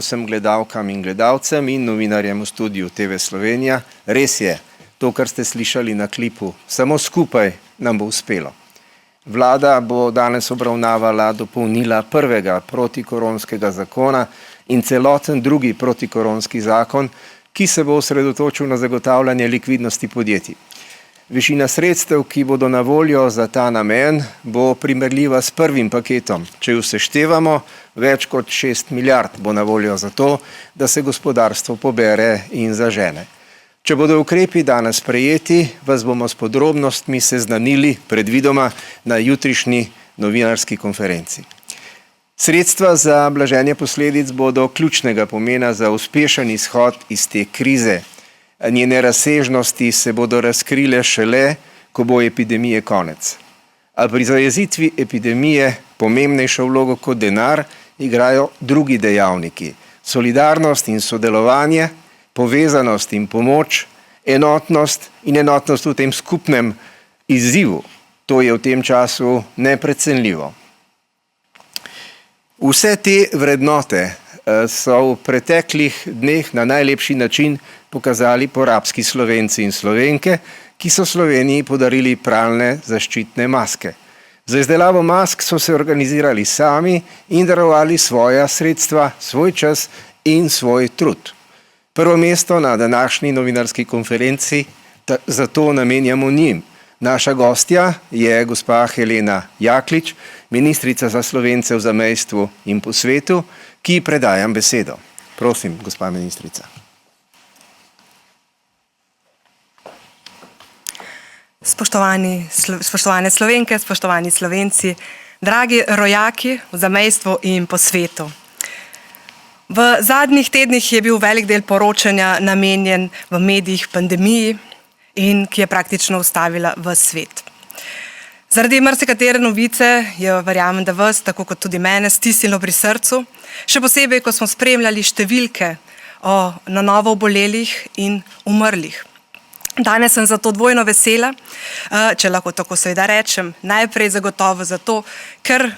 Vsem gledalkam in gledalcem in novinarjem v studiu TV Slovenija. Res je, to, kar ste slišali na klipu, samo skupaj nam bo uspelo. Vlada bo danes obravnavala dopolnila prvega protikoronskega zakona in celoten drugi protikoronski zakon, ki se bo osredotočil na zagotavljanje likvidnosti podjetij. Višina sredstev, ki bodo na voljo za ta namen, bo primerljiva s prvim paketom. Če jo seštevamo, več kot 6 milijard bo na voljo za to, da se gospodarstvo pobere in zažene. Če bodo ukrepi danes sprejeti, vas bomo s podrobnostmi seznanili predvidoma na jutrišnji novinarski konferenci. Sredstva za blaženje posledic bodo ključnega pomena za uspešen izhod iz te krize. Njene razsežnosti se bodo razkrile šele, ko bo epidemije konec. A pri zajezitvi epidemije pomembnejšo vlogo kot denar igrajo drugi dejavniki. Solidarnost in sodelovanje, povezanost in pomoč, enotnost in enotnost v tem skupnem izzivu. To je v tem času neprecenljivo. Vse te vrednote so v preteklih dneh na najlepši način pokazali porabski Slovenci in Slovenke, ki so Sloveniji podarili pralne zaščitne maske. Za izdelavo mask so se organizirali sami in darovali svoja sredstva, svoj čas in svoj trud. Prvo mesto na današnji novinarski konferenci zato namenjamo njim. Naša gostja je gospa Helena Jaklič, ministrica za Slovence v zamejstvu in po svetu, ki predajam besedo. Prosim, gospa ministrica. Spoštovane Slovenke, spoštovani Slovenci, dragi rojaki v zamejstvu in po svetu. V zadnjih tednih je bil velik del poročanja namenjen v medijih pandemiji in ki je praktično ustavila ves svet. Zaradi marsikatere novice je, verjamem, da vas, tako kot tudi mene, stisnilo pri srcu, še posebej, ko smo spremljali številke o na novo obolelih in umrlih. Danes sem zato dvojno vesela, če lahko tako seveda rečem, najprej zagotovo zato, ker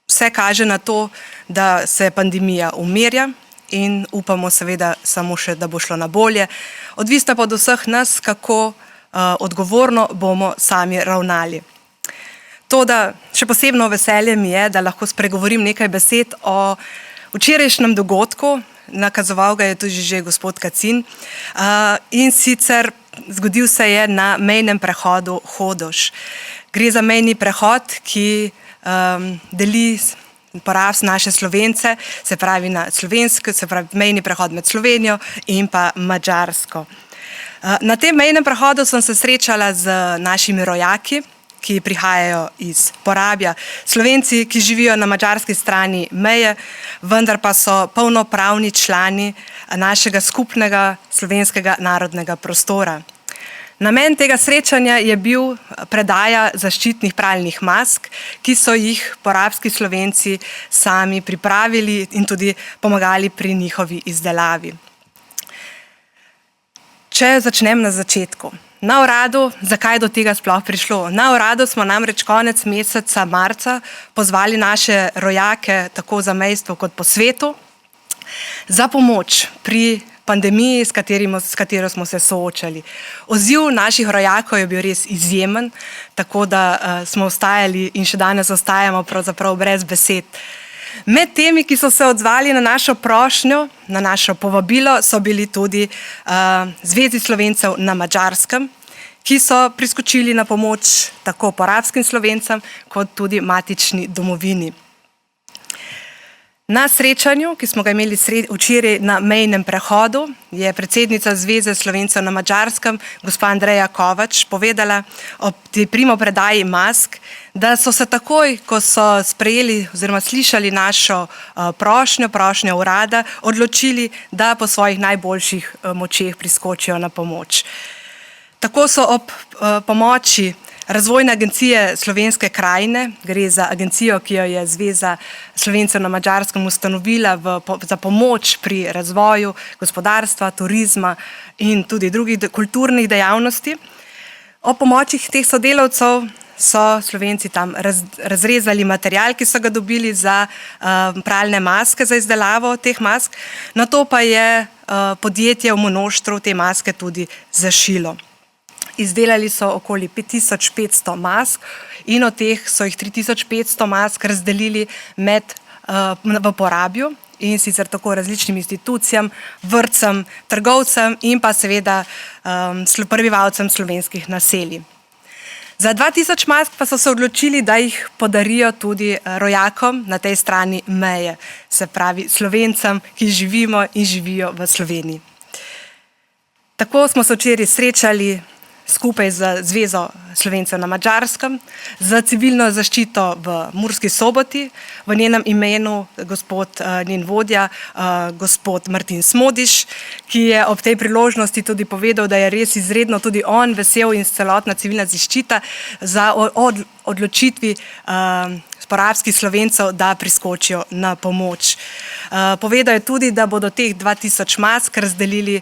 vse kaže na to, da se pandemija umirja in upamo seveda samo še, da bo šlo na bolje. Odvisno pa od vseh nas, kako odgovorno bomo sami ravnali. Toda še posebno veselje mi je, da lahko spregovorim nekaj besed o včerajšnjem dogodku, nakazoval ga je tudi že gospod Kacin, in sicer zgodil se je na mejnem prehodu Hodoš. Gre za mejni prehod, ki deli Porabs naše Slovence, se pravi na slovensko, se pravi mejni prehod med Slovenijo in pa Madžarsko. Na tem mejnem prehodu sem se srečala z našimi rojaki, ki prihajajo iz Porabja. Slovenci, ki živijo na madžarski strani meje, vendar pa so polnopravni člani našega skupnega slovenskega narodnega prostora. Namen tega srečanja je bil predaja zaščitnih pralnih mask, ki so jih porabski Slovenci sami pripravili in tudi pomagali pri njihovi izdelavi. Če začnem na začetku. Na uradu, zakaj je do tega sploh prišlo? Na uradu smo namreč konec meseca marca pozvali naše rojake, tako v zamejstvu kot po svetu, za pomoč pri pandemiji, s katero smo se soočali. Odziv naših rojakov je bil res izjemen, tako da smo ostajali in še danes ostajamo pravzaprav brez besed. Med temi, ki so se odzvali na našo prošnjo, na našo povabilo, so bili tudi Zvezi Slovencev na Madžarskem, ki so priskočili na pomoč tako porabskim Slovencem, kot tudi matični domovini. Na srečanju, ki smo ga imeli včeraj na mejnem prehodu, je predsednica Zveze Slovencev na Madžarskem, gospa Andreja Kovač, povedala ob tej primopredaji mask, da so se takoj, ko so sprejeli oziroma slišali našo prošnjo urada, odločili, da po svojih najboljših močeh priskočijo na pomoč. Tako so ob pomoči Razvojne agencije Slovenske krajine, gre za agencijo, ki jo je Zveza Slovencev na Madžarskem ustanovila za pomoč pri razvoju gospodarstva, turizma in tudi drugih kulturnih dejavnosti, Ob pomoči teh sodelavcev so Slovenci tam razrezali material, ki so ga dobili za pralne maske, za izdelavo teh mask. Nato pa je podjetje v Monoštru te maske tudi zašilo. Izdelali so okoli 5500 mask in od teh so jih 3500 mask razdelili v Porabju, in sicer tako različnim institucijam, vrtcem, trgovcem in pa seveda prebivalcem slovenskih naselij. Za 2000 mask pa so se odločili, da jih podarijo tudi rojakom na tej strani meje, se pravi Slovencem, ki živimo in živijo v Sloveniji. Tako smo se včeraj srečali skupaj z Zvezo Slovencev na Madžarskem, za civilno zaščito v Murski Soboti, v njenem imenu njen vodja, gospod Martin Smodiš, ki je ob tej priložnosti tudi povedal, da je res izredno tudi on vesel in celotna civilna zaščita za odločitvi porabskih Slovencev, da priskočijo na pomoč. Povedal je tudi, da bodo teh 2000 mask razdelili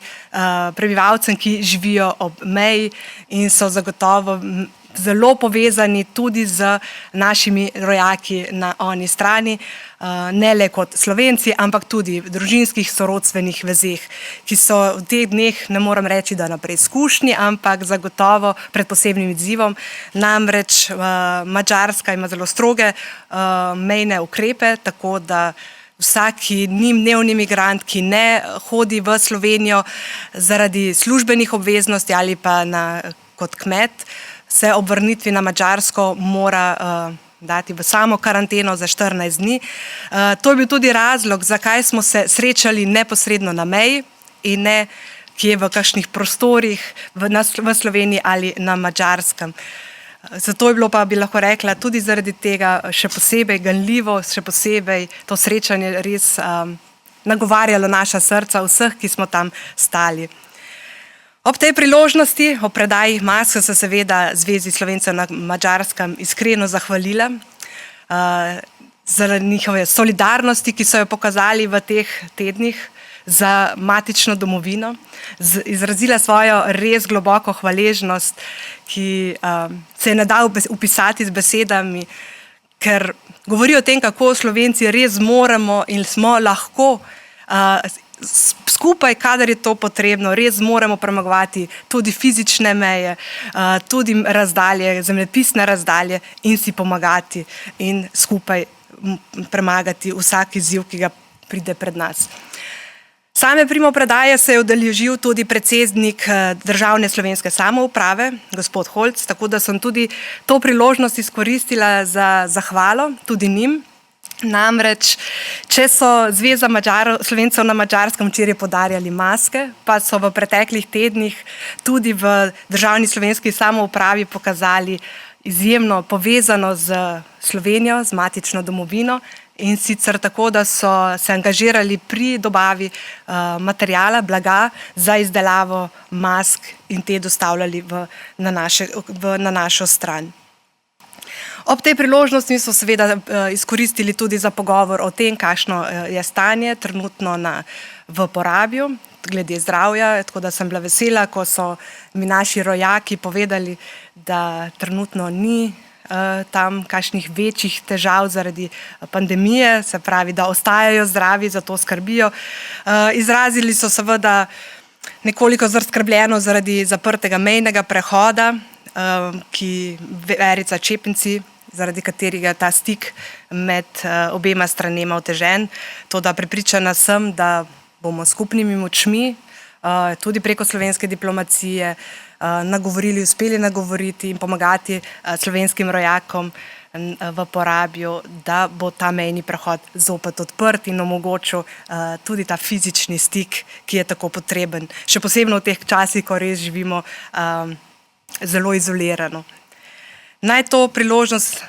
prebivalcem, ki živijo ob meji in so zagotovo zelo povezani tudi z našimi rojaki na oni strani, ne le kot Slovenci, ampak tudi v družinskih sorodstvenih vezeh, ki so v teh dneh, ne morem reči, da na preizkušnji, ampak zagotovo pred posebnim izzivom. Namreč Madžarska ima zelo stroge mejne ukrepe, tako da vsaki dnevni migrant, ki ne hodi v Slovenijo zaradi službenih obveznosti ali pa kot kmet, se ob vrnitvi na Madžarsko mora dati v samo karanteno za 14 dni. To je bil tudi razlog, zakaj smo se srečali neposredno na meji in ne kje v kakšnih prostorih v Sloveniji ali na Madžarskem. Zato je bilo pa, bi lahko rekla, tudi zaradi tega še posebej ganljivo, še posebej to srečanje res nagovarjalo naša srca vseh, ki smo tam stali. Ob tej priložnosti, ob predaji mask, se seveda Zvezi Slovencev na Madžarskem iskreno zahvalila zaradi njihove solidarnosti, ki so jo pokazali v teh tednih za matično domovino. Izrazila svojo res globoko hvaležnost, ki se ne da opisati z besedami, ker govori o tem, kako Slovenci res moramo in smo lahko skupaj, kadar je to potrebno, res moramo premagovati tudi fizične meje, tudi razdalje, zemljepisne razdalje in si pomagati in skupaj premagati vsak izziv, ki ga pride pred nas. Same primopredaje se je udeležil tudi predsednik Državne slovenske samouprave, gospod Holc, tako da sem tudi to priložnost izkoristila za zahvalo tudi njim. Namreč, če so Zveza Slovencev na Madžarskem včeraj podarjali maske, pa so v preteklih tednih tudi v Državni slovenski samoupravi pokazali izjemno povezano z Slovenijo, z matično domovino, in sicer tako, da so se angažirali pri dobavi materijala, blaga za izdelavo mask in te dostavljali na našo stran. Ob tej priložnosti smo seveda izkoristili tudi za pogovor o tem, kakšno je stanje trenutno v Porabju, glede zdravja, tako da sem bila vesela, ko so mi naši rojaki povedali, da trenutno ni tam kakšnih večjih težav zaradi pandemije, se pravi, da ostajajo zdravi, zato skrbijo. Izrazili so seveda nekoliko zaskrbljenost zaradi zaprtega mejnega prehoda, ki Verica Čepenci, zaradi katerega je ta stik med obema stranema otežen. Toda prepričana sem, da bomo skupnimi močmi, tudi preko slovenske diplomacije, uspeli nagovoriti in pomagati slovenskim rojakom v Porabju, da bo ta mejni prehod zopet odprt in omogočil tudi ta fizični stik, ki je tako potreben. Še posebno v teh časih, ko res živimo zelo izolirano. Naj to priložnost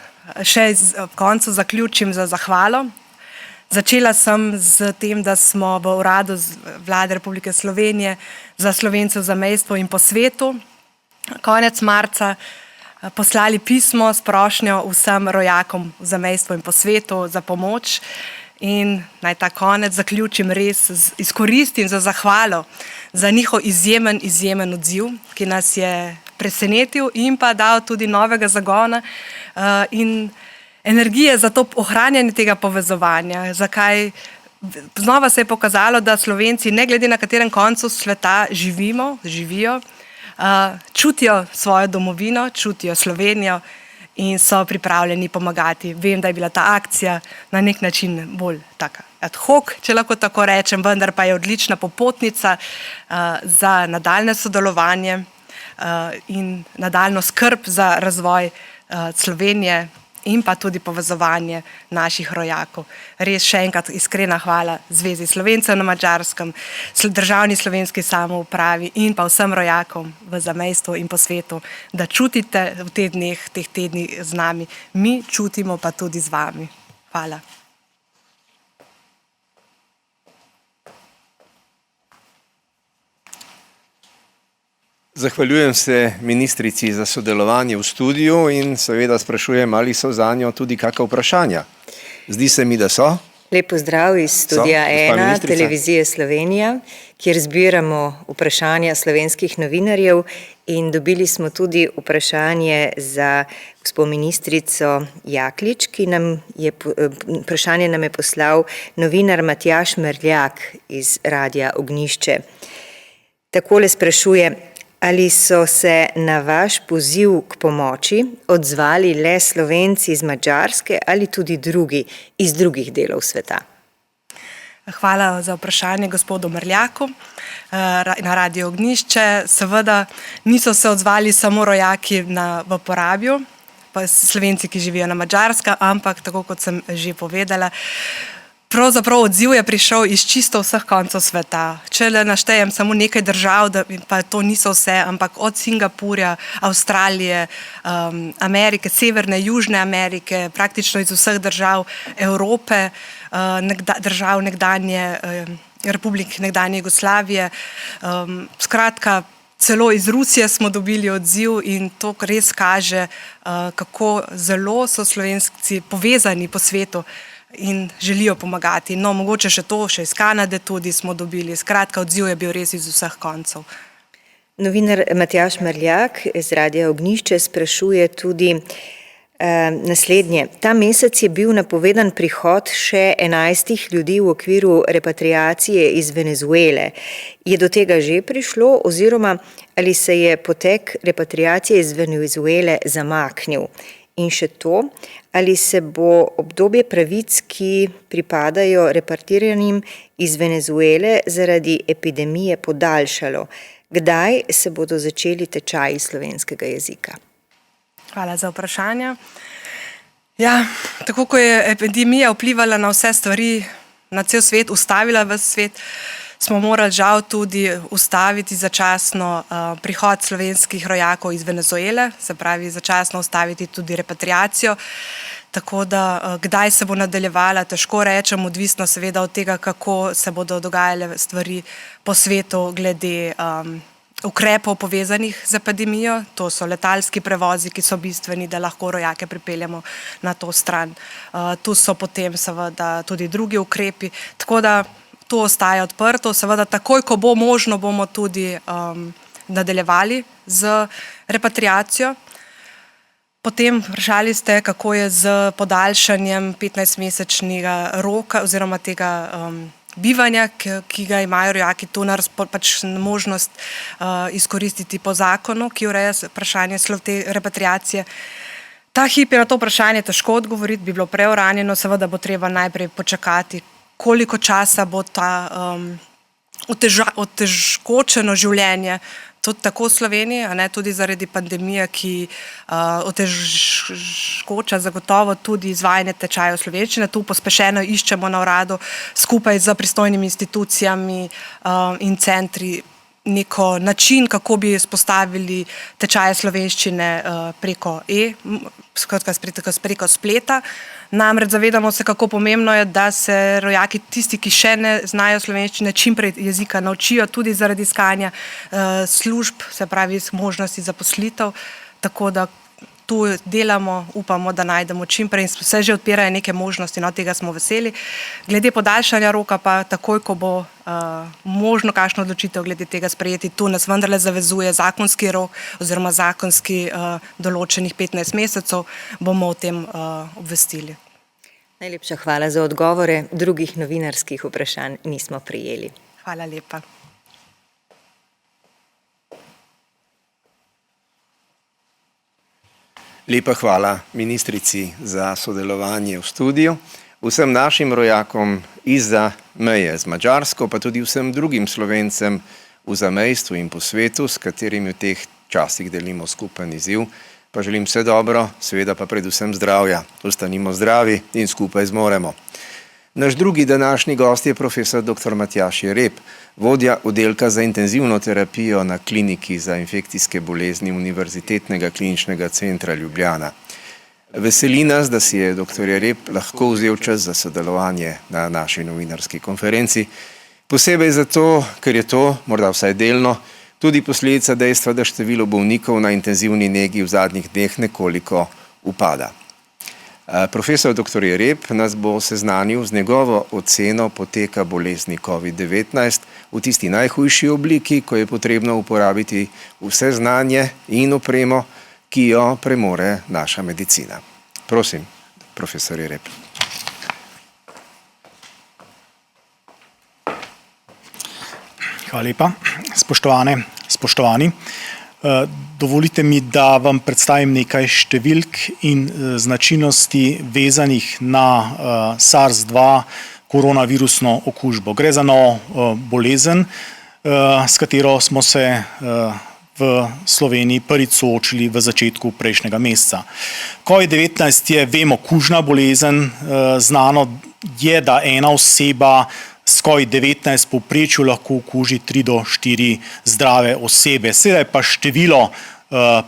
še ob koncu zaključim za zahvalo. Začela sem z tem, da smo v uradu Vlade Republike Slovenije za Slovence v zamejstvu in po svetu konec marca poslali pismo s prošnjo vsem rojakom v zamejstvu in po svetu za pomoč. In naj ta konec zaključim res izkoristim za zahvalo za njihov izjemen odziv, ki nas je presenetil in pa dal tudi novega zagona in energije za to ohranjanje tega povezovanja. Zakaj? Znova se je pokazalo, da Slovenci, ne glede na katerem koncu sveta živijo, čutijo svojo domovino, čutijo Slovenijo in so pripravljeni pomagati. Vem, da je bila ta akcija na nek način bolj taka ad hoc, če lahko tako rečem, vendar pa je odlična popotnica za nadaljne sodelovanje in nadaljno skrb za razvoj Slovenije in pa tudi povezovanje naših rojakov. Res še enkrat iskrena hvala Zvezi Slovencev na Madžarskem, Državni slovenski samoupravi in pa vsem rojakom v zamejstvu in po svetu, da čutite v teh tednih z nami. Mi čutimo pa tudi z vami. Hvala. Zahvaljujem se ministrici za sodelovanje v studiu in seveda sprašujem, ali so zanjo tudi kakšna vprašanja. Zdi se mi, da so. Lep pozdrav iz Studia 1 Televizije Slovenija, kjer zbiramo vprašanja slovenskih novinarjev in dobili smo tudi vprašanje za gospo ministrico Jaklič, vprašanje nam je poslal novinar Matjaž Merljak iz Radia Ognjišče. Takole sprašuje: ali so se na vaš poziv k pomoči odzvali le Slovenci iz Madžarske ali tudi drugi iz drugih delov sveta? Hvala za vprašanje gospodu Merljaku na Radio Ognjišče. Seveda niso se odzvali samo rojaki v Porabju, pa Slovenci, ki živijo na Madžarskem, ampak tako kot sem že povedala, pravzaprav odziv je prišel iz čisto vseh koncev sveta. Če le naštejem samo nekaj držav, pa to niso vse, ampak od Singapurja, Avstralije, Amerike, Severne, Južne Amerike, praktično iz vseh držav Evrope, držav nekdanje republik nekdanje Jugoslavije. Skratka, celo iz Rusije smo dobili odziv in to res kaže, kako zelo so Slovenci povezani po svetu in želijo pomagati. No, mogoče še iz Kanade tudi smo dobili. Skratka, odziv je bil res iz vseh koncev. Novinar Matjaž Merljak iz Radia Ognjišče sprašuje tudi naslednje. Ta mesec je bil napovedan prihod še 11 ljudi v okviru repatriacije iz Venezuele. Je do tega že prišlo oziroma ali se je potek repatriacije iz Venezuele zamaknil? In še to, ali se bo obdobje pravic, ki pripadajo repatriiranim iz Venezuele zaradi epidemije, podaljšalo? Kdaj se bodo začeli tečaji slovenskega jezika? Hvala za vprašanje. Ja, tako ko je epidemija vplivala na vse stvari, na cel svet, ustavila ves svet, smo morali žal tudi ustaviti začasno prihod slovenskih rojakov iz Venezuele, se pravi začasno ustaviti tudi repatriacijo. Tako da kdaj se bo nadaljevala, težko rečem, odvisno seveda od tega, kako se bodo dogajale stvari po svetu glede ukrepov povezanih z epidemijo. To so letalski prevozi, ki so bistveni, da lahko rojake pripeljemo na to stran. Tu so potem seveda tudi drugi ukrepi, tako da to ostaja odprto. Seveda takoj, ko bo možno, bomo tudi nadaljevali z repatriacijo. Potem vprašali ste, kako je z podaljšanjem 15-mesečnega roka oziroma tega bivanja, ki ga imajo rojaki tu pač možnost izkoristiti po zakonu, ki ureja vprašanje te repatriacije. Ta hip je na to vprašanje težko odgovoriti, bi bilo preuranjeno, seveda bo treba najprej počakati, koliko časa bo ta otežkočeno življenje tudi tako v Sloveniji, tudi zaradi pandemije, ki otežkoča zagotovo tudi izvajanje tečajev slovenščine. Tu pospešeno iščemo na uradu skupaj z pristojnimi institucijami in centri neko način, kako bi spostavili tečaje slovenščine preko preko spleta. Namreč zavedamo se, kako pomembno je, da se rojaki, tisti, ki še ne znajo slovenščine, čimprej jezika naučijo, tudi zaradi iskanja služb, se pravi možnosti zaposlitev. Tako da tu delamo, upamo, da najdemo čim prej in se že odpirajo neke možnosti, no, tega smo veseli. Glede podaljšanja roka pa takoj, ko bo možno kakšno odločitev glede tega sprejeti, tu nas vendarle zavezuje zakonski rok oziroma zakonski določenih 15 mesecev, bomo o tem obvestili. Najlepša hvala za odgovore. Drugih novinarskih vprašanj nismo prejeli. Hvala lepa. Lepa hvala ministrici za sodelovanje v studiu, vsem našim rojakom izza meje z Madžarsko, pa tudi vsem drugim Slovencem v zamejstvu in po svetu, s katerimi v teh časih delimo skupen izziv. Pa želim vse dobro, seveda pa predvsem zdravja. Ostanimo zdravi in skupaj zmoremo. Naš drugi današnji gost je profesor dr. Matjaž Jereb, vodja oddelka za intenzivno terapijo na Kliniki za infekcijske bolezni Univerzitetnega kliničnega centra Ljubljana. Veseli nas, da si je dr. Jereb lahko vzel čas za sodelovanje na naši novinarski konferenci, posebej zato, ker je to, morda vsaj delno, tudi posledica dejstva, da število bolnikov na intenzivni negi v zadnjih dneh nekoliko upada. Profesor dr. Jereb nas bo seznanil z njegovo oceno poteka bolezni COVID-19 v tisti najhujši obliki, ko je potrebno uporabiti vse znanje in opremo, ki jo premore naša medicina. Prosim, profesor Jereb. Hvala lepa. Spoštovane, spoštovani. Dovolite mi, da vam predstavim nekaj številk in značilnosti vezanih na SARS-2 koronavirusno okužbo. Gre za novo bolezen, s katero smo se v Sloveniji prvič soočili v začetku prejšnjega meseca. COVID-19 je, vemo, kužna bolezen. Znano je, da ena oseba s COVID-19 povprečju lahko okuži 3 do 4 zdrave osebe. Seveda je pa število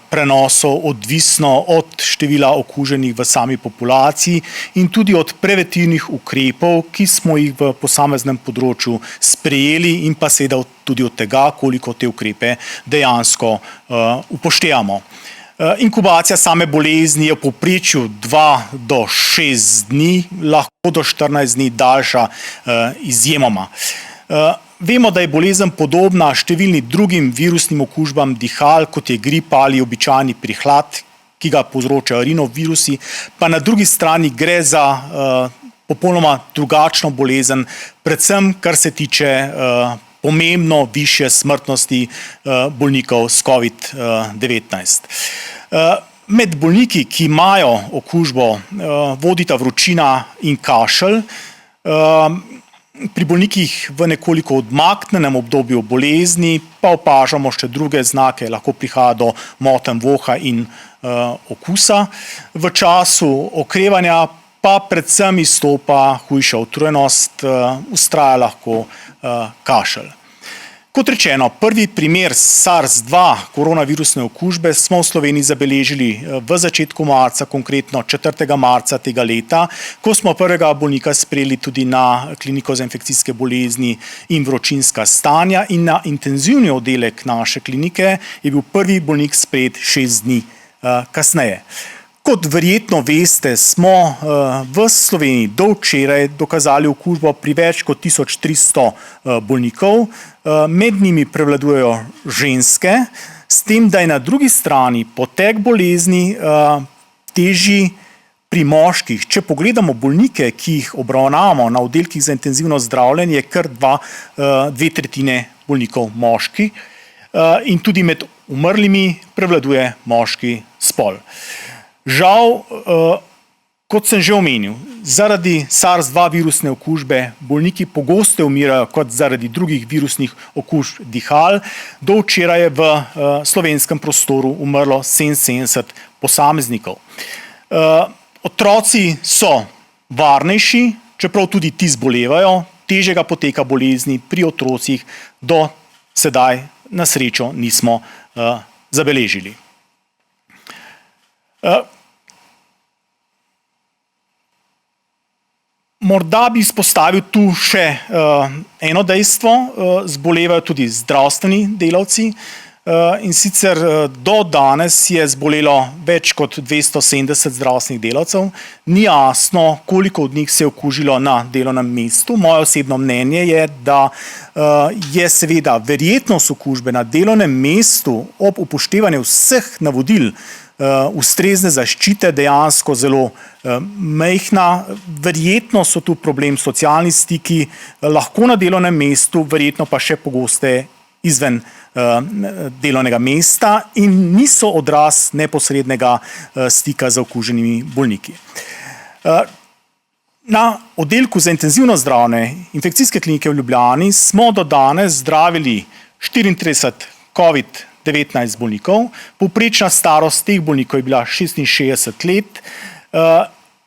prenosov odvisno od števila okuženih v sami populaciji in tudi od preventivnih ukrepov, ki smo jih v posameznem področju sprejeli, in pa seveda tudi od tega, koliko te ukrepe dejansko upoštevamo. Inkubacija same bolezni je v povprečju 2 do 6 dni, lahko do 14 dni daljša izjemoma. Vemo, da je bolezen podobna številnim drugim virusnim okužbam dihal, kot je gripa ali običajni prihlad, ki ga povzročajo rinovirusi, pa na drugi strani gre za popolnoma drugačno bolezen, predvsem kar se tiče pomembno višje smrtnosti bolnikov s COVID-19. Med bolniki, ki imajo okužbo, vodita vročina in kašelj. Pri bolnikih v nekoliko odmaknjenem obdobju bolezni pa opažamo še druge znake, lahko prihaja do motenj voha in okusa. V času okrevanja pa predvsem izstopa hujša utrujenost, vztraja lahko kašelj. Kot rečeno, prvi primer SARS-2 koronavirusne okužbe smo v Sloveniji zabeležili v začetku marca, konkretno 4. marca tega leta, ko smo prvega bolnika sprejeli tudi na Kliniko za infekcijske bolezni in vročinska stanja, in na intenzivni oddelek naše klinike je bil prvi bolnik sprejet 6 dni kasneje. Kot verjetno veste, smo v Sloveniji do včeraj dokazali okužbo pri več kot 1300 bolnikov, med njimi prevladujejo ženske, s tem, da je na drugi strani potek bolezni težji pri moških. Če pogledamo bolnike, ki jih obravnavamo na oddelkih za intenzivno zdravljenje, je kar 2/3 bolnikov moški, in tudi med umrlimi prevladuje moški spol. Žal, kot sem že omenil, zaradi SARS-2 virusne okužbe bolniki pogosteje umirajo kot zaradi drugih virusnih okužb dihal. Do včeraj je v slovenskem prostoru umrlo 77 posameznikov. Otroci so varnejši, čeprav tudi ti zbolevajo, težjega poteka bolezni pri otrocih do sedaj na srečo nismo zabeležili. Morda bi izpostavil tu še eno dejstvo, zbolevajo tudi zdravstveni delavci. in sicer do danes je zbolelo več kot 270 zdravstvenih delavcev. Ni jasno, koliko od njih se je okužilo na delovnem mestu. Moje osebno mnenje je, da je seveda verjetnost okužbe na delovnem mestu ob upoštevanju vseh navodil ustrezne zaščite dejansko zelo majhna. Verjetno so tu problem socialni stiki, lahko na delovnem mestu, verjetno pa še pogosteje izven delovnega mesta in niso odraz neposrednega stika z okuženimi bolniki. Na oddelku za intenzivno zdravljenje infekcijske klinike v Ljubljani smo do danes zdravili 34 COVID-19 bolnikov. Povprečna starost teh bolnikov je bila 66 let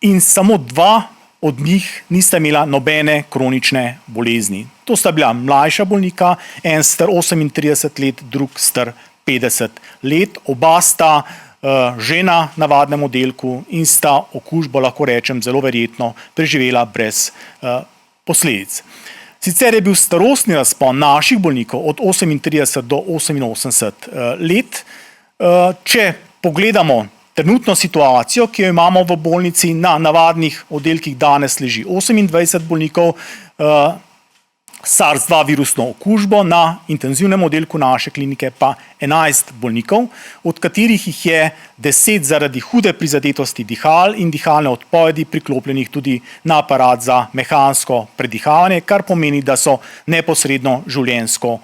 in samo 2 od njih nista imela nobene kronične bolezni. To sta bila mlajša bolnika, en star 38 let, drug star 50 let. Oba sta že na navadnem oddelku in sta okužbo, lahko rečem, zelo verjetno preživela brez posledic. Sicer je bil starostni razpon naših bolnikov od 38 do 88 let. Če pogledamo trenutno situacijo, ki jo imamo v bolnici, na navadnih oddelkih danes leži 28 bolnikov SARS-2 virusno okužbo, na intenzivnem oddelku naše klinike pa 11 bolnikov, od katerih jih je 10 zaradi hude prizadetosti dihal in dihalne odpovedi priklopljenih tudi na aparat za mehansko predihavanje, kar pomeni, da so neposredno življenjsko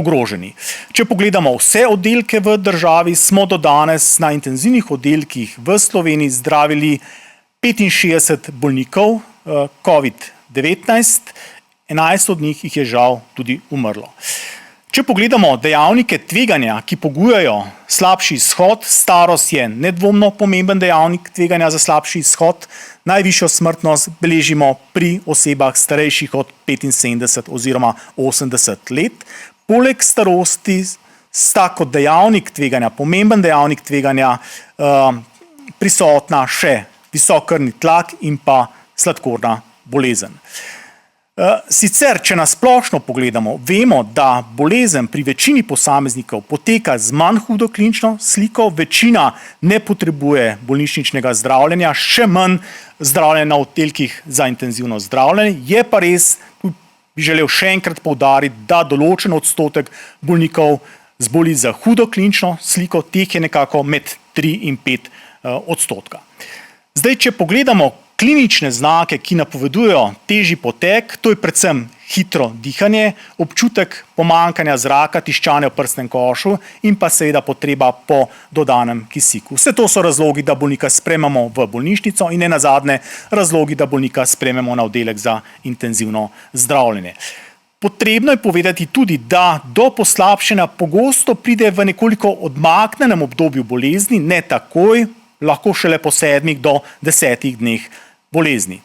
ogroženi. Če pogledamo vse oddelke v državi, smo do danes na intenzivnih oddelkih v Sloveniji zdravili 65 bolnikov COVID-19, 11 od njih jih je žal tudi umrlo. Če pogledamo dejavnike tveganja, ki pogojujejo slabši izhod, starost je nedvomno pomemben dejavnik tveganja za slabši izhod. Najvišjo smrtnost beležimo pri osebah starejših od 75 oziroma 80 let. Poleg starosti sta kot dejavnik tveganja, pomemben dejavnik tveganja, prisotna še visok krvni tlak in pa sladkorna bolezen. Sicer, če na splošno pogledamo, vemo, da bolezen pri večini posameznikov poteka z manj hudo klinično sliko, večina ne potrebuje bolnišničnega zdravljenja, še manj zdravljenja na oddelkih za intenzivno zdravljenje. Je pa res, tu bi želel še enkrat poudariti, da določen odstotek bolnikov zboli za hudo klinično sliko, teh je nekako med 3 in 5 odstotka. Zdaj, če pogledamo klinične znake, ki napovedujejo težji potek, to je predvsem hitro dihanje, občutek pomanjkanja zraka, tiščanje v prsnem košu in pa seveda potreba po dodanem kisiku. Vse to so razlogi, da bolnika sprejmemo v bolnišnico in nenazadnje razlogi, da bolnika sprejmemo na oddelek za intenzivno zdravljenje. Potrebno je povedati tudi, da do poslabšanja pogosto pride v nekoliko odmaknjenem obdobju bolezni, ne takoj, lahko šele po 7 do 10 dneh bolezni.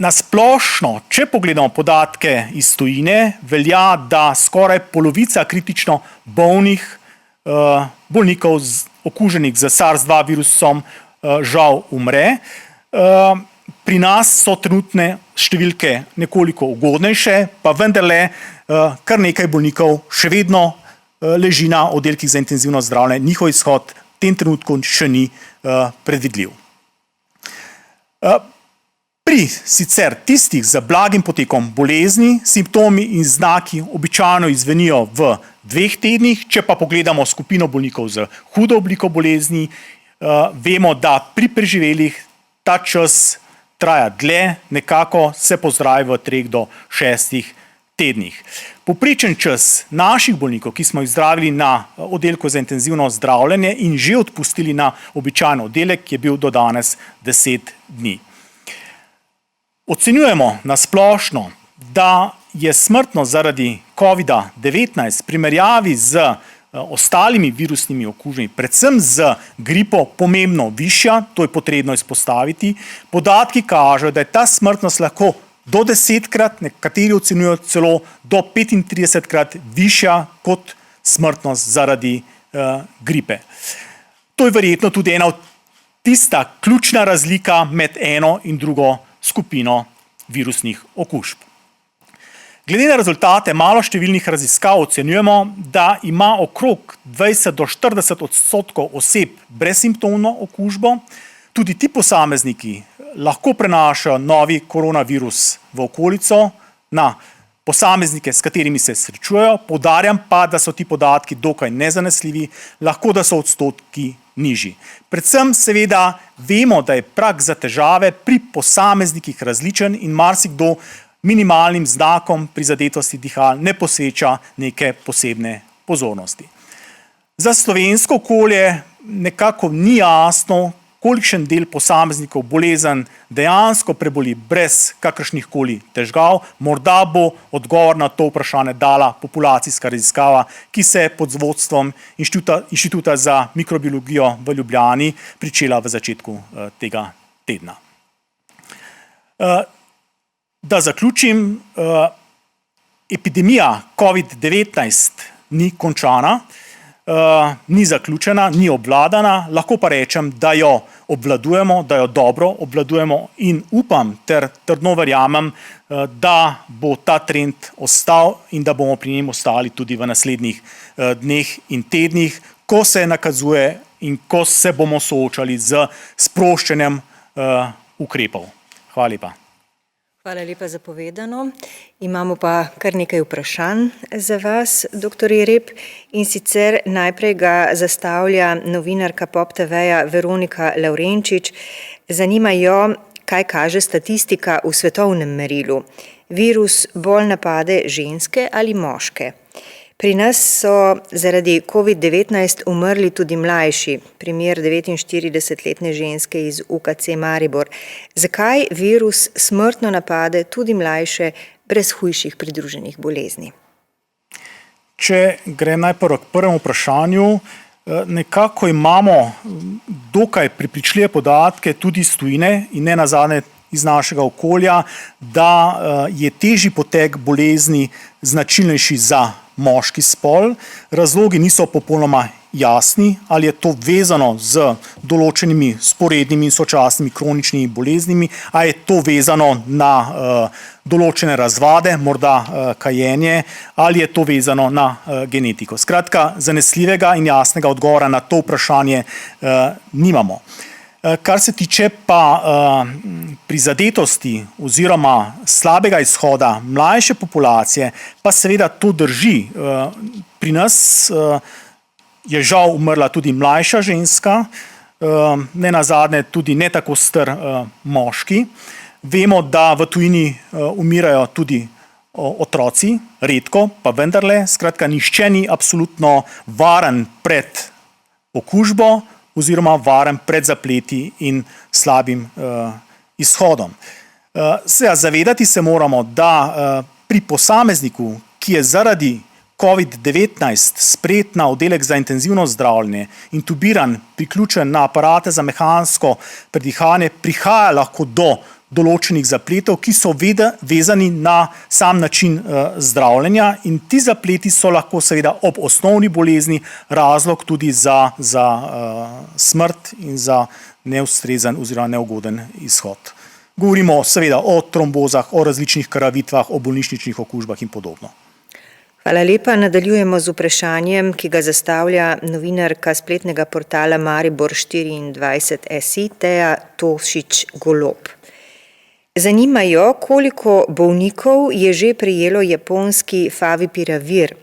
Na splošno, če pogledamo podatke iz tujine, velja, da skoraj polovica kritično bolnikov okuženih z SARS-2 virusom žal umre. Pri nas so trenutne številke nekoliko ugodnejše, pa vendarle kar nekaj bolnikov še vedno leži na oddelkih za intenzivno zdravljenje, njihov izhod v tem trenutku še ni predvidljiv. Pri sicer tistih z blagim potekom bolezni simptomi in znaki običajno izvenijo v 2 tednih, če pa pogledamo skupino bolnikov z hudo obliko bolezni, vemo, da pri preživelih ta čas traja dlje, nekako se pozdravi v 3 do 6 tednih. Povprečen čas naših bolnikov, ki smo jih zdravili na oddelku za intenzivno zdravljenje in že odpustili na običajen oddelek, je bil do danes 10 dni. Ocenjujemo na splošno, da je smrtnost zaradi COVID-19 v primerjavi z ostalimi virusnimi okužbami, predvsem z gripo, pomembno višja, to je potrebno izpostaviti. Podatki kažejo, da je ta smrtnost lahko do 10-krat, nekateri ocenjujejo celo do 35-krat višja kot smrtnost zaradi gripe. To je verjetno tudi ena od tista ključna razlika med eno in drugo skupino virusnih okužb. Glede na rezultate maloštevilnih raziskav ocenjujemo, da ima okrog 20 do 40% oseb brezsimptomno okužbo. Tudi ti posamezniki lahko prenašajo novi koronavirus v okolico na posameznike, s katerimi se srečujejo. Poudarjam pa, da so ti podatki dokaj nezanesljivi, lahko da so odstotki nižji. Predvsem seveda vemo, da je prag za težave pri posameznikih različen in marsikdo minimalnim znakom prizadetosti dihal ne posveča neke posebne pozornosti. Za slovensko okolje nekako ni jasno, kolikšen del posameznikov bolezen dejansko preboli brez kakršnihkoli težav. Morda bo odgovor na to vprašanje dala populacijska raziskava, ki se je pod vodstvom Inštituta za mikrobiologijo v Ljubljani pričela v začetku tega tedna. Da zaključim, epidemija COVID-19 ni končana, ni zaključena, ni obvladana, lahko pa rečem, da jo obvladujemo, da jo dobro obvladujemo in upam ter trdno verjamem, da bo ta trend ostal in da bomo pri njem ostali tudi v naslednjih dneh in tednih, ko se nakazuje in ko se bomo soočali z sproščanjem ukrepov. Hvala lepa. Hvala lepa za povedano. Imamo pa kar nekaj vprašanj za vas, dr. Jereb, in sicer najprej ga zastavlja novinarka Pop TV-ja Veronika Lavrenčič. Zanima jo, kaj kaže statistika v svetovnem merilu. Virus bolj napade ženske ali moške? Pri nas so zaradi COVID-19 umrli tudi mlajši, primer 49-letne ženske iz UKC Maribor. Zakaj virus smrtno napade tudi mlajše brez hujših pridruženih bolezni? Če gre najprej k prvemu vprašanju, nekako imamo dokaj prepričljive podatke tudi iz tujine in ne nazadnje iz našega okolja, da je težji potek bolezni značilnejši za moški spol. Razlogi niso popolnoma jasni, ali je to vezano z določenimi sporednimi in sočasnimi kroničnimi boleznimi, ali je to vezano na določene razvade, morda kajenje, ali je to vezano na genetiko. Skratka, zanesljivega in jasnega odgovora na to vprašanje nimamo. Kar se tiče pa prizadetosti oziroma slabega izhoda mlajše populacije, pa seveda to drži. Pri nas je žal umrla tudi mlajša ženska, ne nazadnje tudi ne tako star moški. Vemo, da v tujini umirajo tudi otroci, redko, pa vendarle. Skratka, nihče ni absolutno varen pred okužbo oziroma varen pred zapleti in slabim izhodom. Zavedati se moramo, da pri posamezniku, ki je zaradi COVID-19 sprejet na oddelek za intenzivno zdravljenje, intubiran, priključen na aparate za mehansko predihanje, prihaja lahko do določenih zapletov, ki so vezani na sam način zdravljenja, in ti zapleti so lahko seveda ob osnovni bolezni razlog tudi za smrt in za neustrezen oziroma neugoden izhod. Govorimo seveda o trombozah, o različnih krvavitvah, o bolnišničnih okužbah in podobno. Hvala lepa. Nadaljujemo z vprašanjem, ki ga zastavlja novinarka spletnega portala Maribor 24SI Teja Tošič-Golob. Zanima jo, koliko bolnikov je že prejelo japonski favipiravir,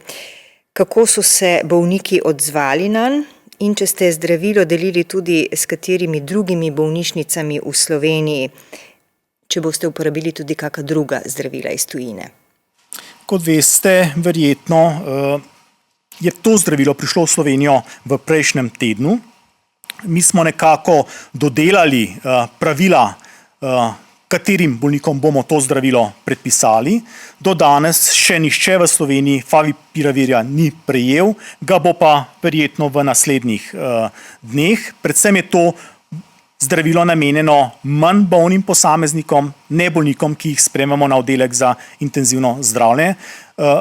kako so se bolniki odzvali nanj in če ste zdravilo delili tudi s katerimi drugimi bolnišnicami v Sloveniji, če boste uporabili tudi kakšna druga zdravila iz tujine. Kot veste, verjetno je to zdravilo prišlo v Slovenijo v prejšnjem tednu. Mi smo nekako dodelali pravila, katerim bolnikom bomo to zdravilo predpisali. Do danes še nihče v Sloveniji favipiravirja ni prejel, ga bo pa verjetno v naslednjih dneh. Predvsem je to zdravilo namenjeno manj bolnim posameznikom, ne bolnikom, ki jih sprejemamo na oddelek za intenzivno zdravljenje.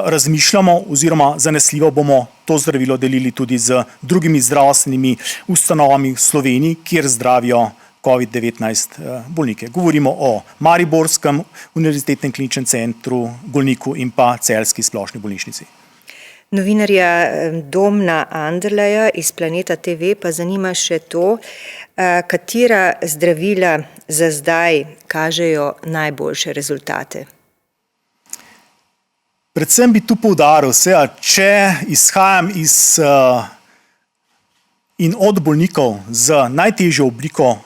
Razmišljamo oziroma zanesljivo bomo to zdravilo delili tudi z drugimi zdravstvenimi ustanovami v Sloveniji, kjer zdravijo COVID-19 bolnike. Govorimo o Mariborskem univerzitetnem kliničnem centru, Golniku in pa Celjski splošni bolnišnici. Novinarja Domna Anderleja iz Planeta TV pa zanima še to, katera zdravila za zdaj kažejo najboljše rezultate. Predvsem bi tu poudaril, če izhajam in od bolnikov z najtežjo obliko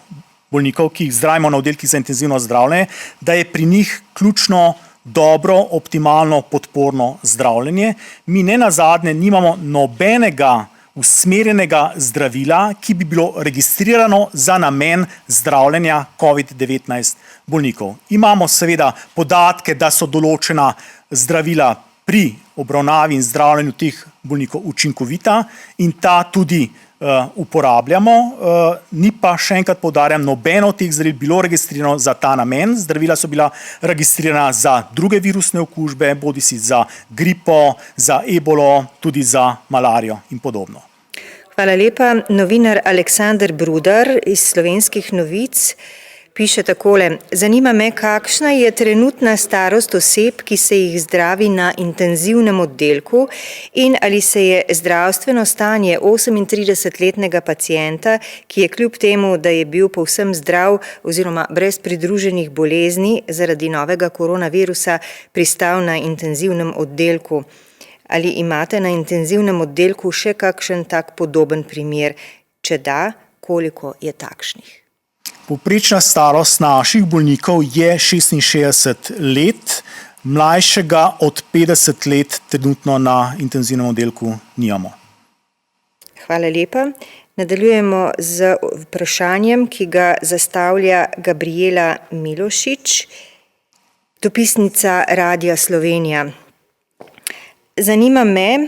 bolnikov, ki jih zdravimo na oddelkih za intenzivno zdravljenje, da je pri njih ključno dobro, optimalno, podporno zdravljenje. Mi nenazadnje nimamo nobenega usmerjenega zdravila, ki bi bilo registrirano za namen zdravljenja COVID-19 bolnikov. Imamo seveda podatke, da so določena zdravila pri obravnavi in zdravljenju teh bolnikov učinkovita in ta tudi uporabljamo, ni pa, še enkrat poudarjam, nobeno od teh zdravil bilo registrirano za ta namen. Zdravila so bila registrirana za druge virusne okužbe, bodisi za gripo, za ebolo, tudi za malarijo in podobno. Hvala lepa. Novinar Aleksander Brudar iz Slovenskih novic piše takole: zanima me, kakšna je trenutna starost oseb, ki se jih zdravi na intenzivnem oddelku in ali se je zdravstveno stanje 38-letnega pacienta, ki je kljub temu, da je bil povsem zdrav oziroma brez pridruženih bolezni zaradi novega koronavirusa, pristal na intenzivnem oddelku. Ali imate na intenzivnem oddelku še kakšen tak podoben primer? Če da, koliko je takšnih? Povprečna starost naših bolnikov je 66 let, mlajšega od 50 let trenutno na intenzivnem oddelku nimamo. Hvala lepa. Nadaljujemo z vprašanjem, ki ga zastavlja Gabriela Milošič, dopisnica Radia Slovenija. Zanima me,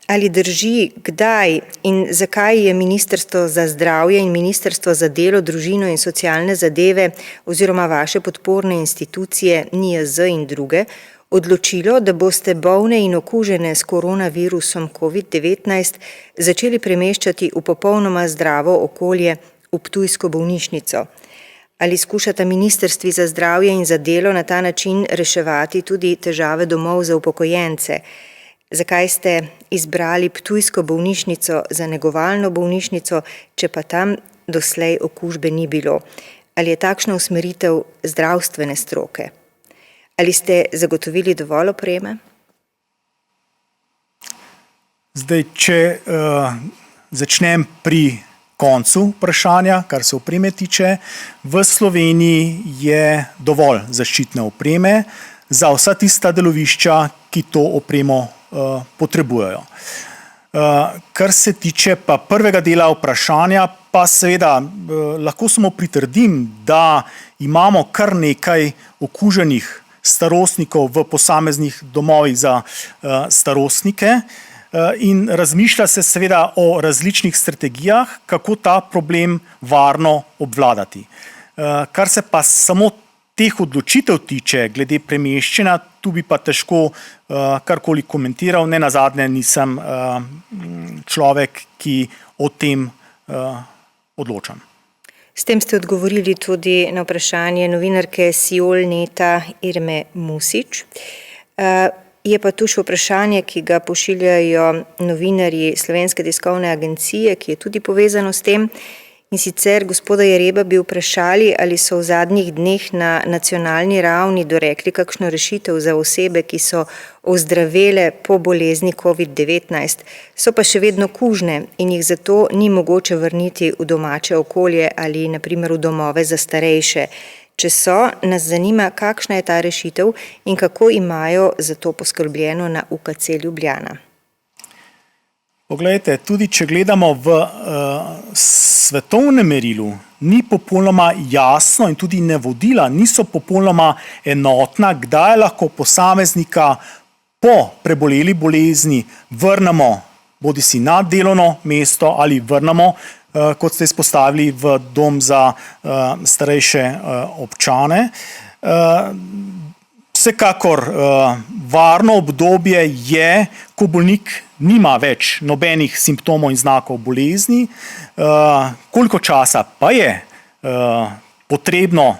ali drži, kdaj in zakaj je Ministrstvo za zdravje in Ministrstvo za delo, družino in socialne zadeve oziroma vaše podporne institucije NIJZ in druge odločilo, da boste bolne in okužene s koronavirusom COVID-19 začeli premeščati v popolnoma zdravo okolje v ptujsko bolnišnico. Ali skušata Ministrstvi za zdravje in za delo na ta način reševati tudi težave domov za upokojence? Zakaj ste izbrali ptujsko bolnišnico za negovalno bolnišnico, če pa tam doslej okužbe ni bilo? Ali je takšna usmeritev zdravstvene stroke? Ali ste zagotovili dovolj opreme? Zdaj, če začnem pri koncu vprašanja, kar se opreme tiče, v Sloveniji je dovolj zaščitne opreme za vsa tista delovišča, ki to opremo potrebujejo. Kar se tiče pa prvega dela vprašanja, pa seveda lahko samo pritrdim, da imamo kar nekaj okuženih starostnikov v posameznih domovih za starostnike in razmišlja se seveda o različnih strategijah, kako ta problem varno obvladati. Kar se pa samo teh odločitev tiče glede premeščanja, tu bi pa težko karkoli komentiral, nenazadnje nisem človek, ki o tem odločam. S tem ste odgovorili tudi na vprašanje novinarke Siol.neta Irme Musič. Je pa tu še vprašanje, ki ga pošiljajo novinarji Slovenske tiskovne agencije, ki je tudi povezano s tem. In sicer gospoda Jereba bi vprašali, ali so v zadnjih dneh na nacionalni ravni dorekli kakšno rešitev za osebe, ki so ozdravele po bolezni COVID-19, so pa še vedno kužne in jih zato ni mogoče vrniti v domače okolje ali na primer v domove za starejše. Če so, nas zanima, kakšna je ta rešitev in kako imajo za to poskrbljeno na UKC Ljubljana. Poglejte, tudi če gledamo v svetovnem merilu, ni popolnoma jasno in tudi navodila niso popolnoma enotna, kdaj lahko posameznika po preboleli bolezni vrnemo bodisi na delovno mesto ali vrnemo, kot ste izpostavili, v dom za starejše občane. Vsekakor varno obdobje je, ko bolnik nima več nobenih simptomov in znakov bolezni. Koliko časa pa je potrebno,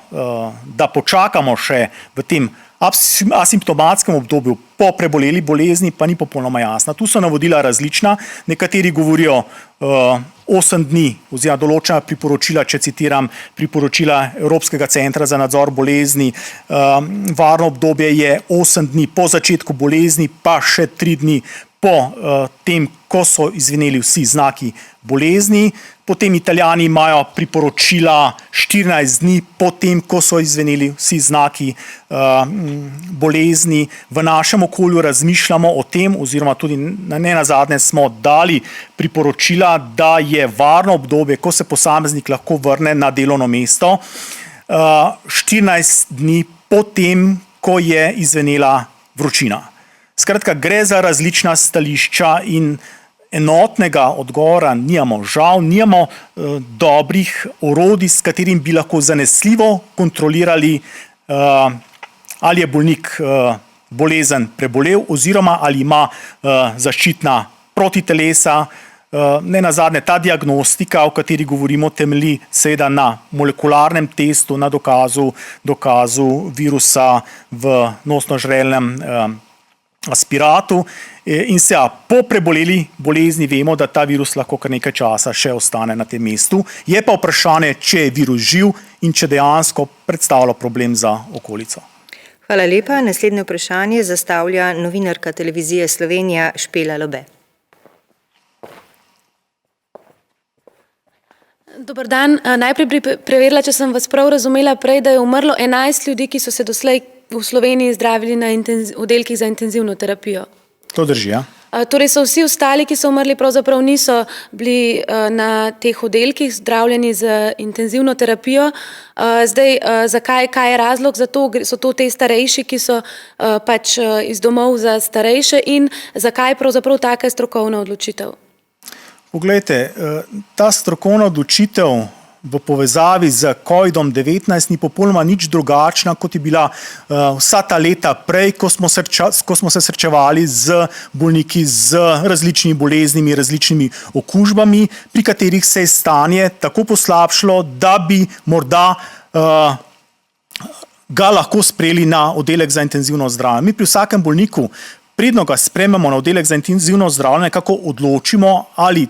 da počakamo še v tem asimptomatskem obdobju po preboleli bolezni, pa ni popolnoma jasna. Tu so navodila različna, nekateri govorijo 8 dni oziroma določena priporočila, če citiram priporočila Evropskega centra za nadzor bolezni, varno obdobje je 8 dni po začetku bolezni, pa še 3 dni po tem, ko so izveneli vsi znaki bolezni. Potem Italijani imajo priporočila 14 dni po tem, ko so izveneli vsi znaki bolezni. V našem okolju razmišljamo o tem, oziroma tudi ne nazadnje smo dali priporočila, da je varno obdobje, ko se posameznik lahko vrne na delovno mesto, 14 dni po tem, ko je izvenela vročina. Skratka, gre za različna stališča in enotnega odgovora nimamo. Žal nimamo dobrih orodij, s katerim bi lahko zanesljivo kontrolirali, ali je bolnik bolezen prebolel oziroma ali ima zaščitna protitelesa. Ne nazadnje, ta diagnostika, o kateri govorimo, temelji seveda na molekularnem testu, na dokazu virusa v nosno-žrelnem aspiratu in se po preboleli bolezni vemo, da ta virus lahko kar nekaj časa še ostane na tem mestu. Je pa vprašanje, če je virus živ in če dejansko predstavlja problem za okolico. Hvala lepa. Naslednje vprašanje zastavlja novinarka Televizije Slovenija Špela Lobe. Dober dan. Najprej bi preverila, če sem vas prav razumela prej, da je umrlo 11 ljudi, ki so se doslej v Sloveniji zdravili na oddelkih za intenzivno terapijo. To drži, ja. Torej so vsi ostali, ki so umrli, pravzaprav niso bili na teh oddelkih zdravljeni z intenzivno terapijo. Zdaj, kaj je razlog za to? So to te starejši, ki so pač iz domov za starejše in zakaj pravzaprav taka strokovna odločitev? Poglejte, ta strokovna odločitev v povezavi z COVID-19 ni popolnoma nič drugačna, kot je bila vsa ta leta prej, ko smo se srečevali z bolniki z različnimi boleznimi, različnimi okužbami, pri katerih se je stanje tako poslabšalo, da bi morda ga lahko sprejeli na oddelek za intenzivno zdravljenje. Mi pri vsakem bolniku, predno ga sprejmemo na oddelek za intenzivno zdravljenje, nekako odločimo, ali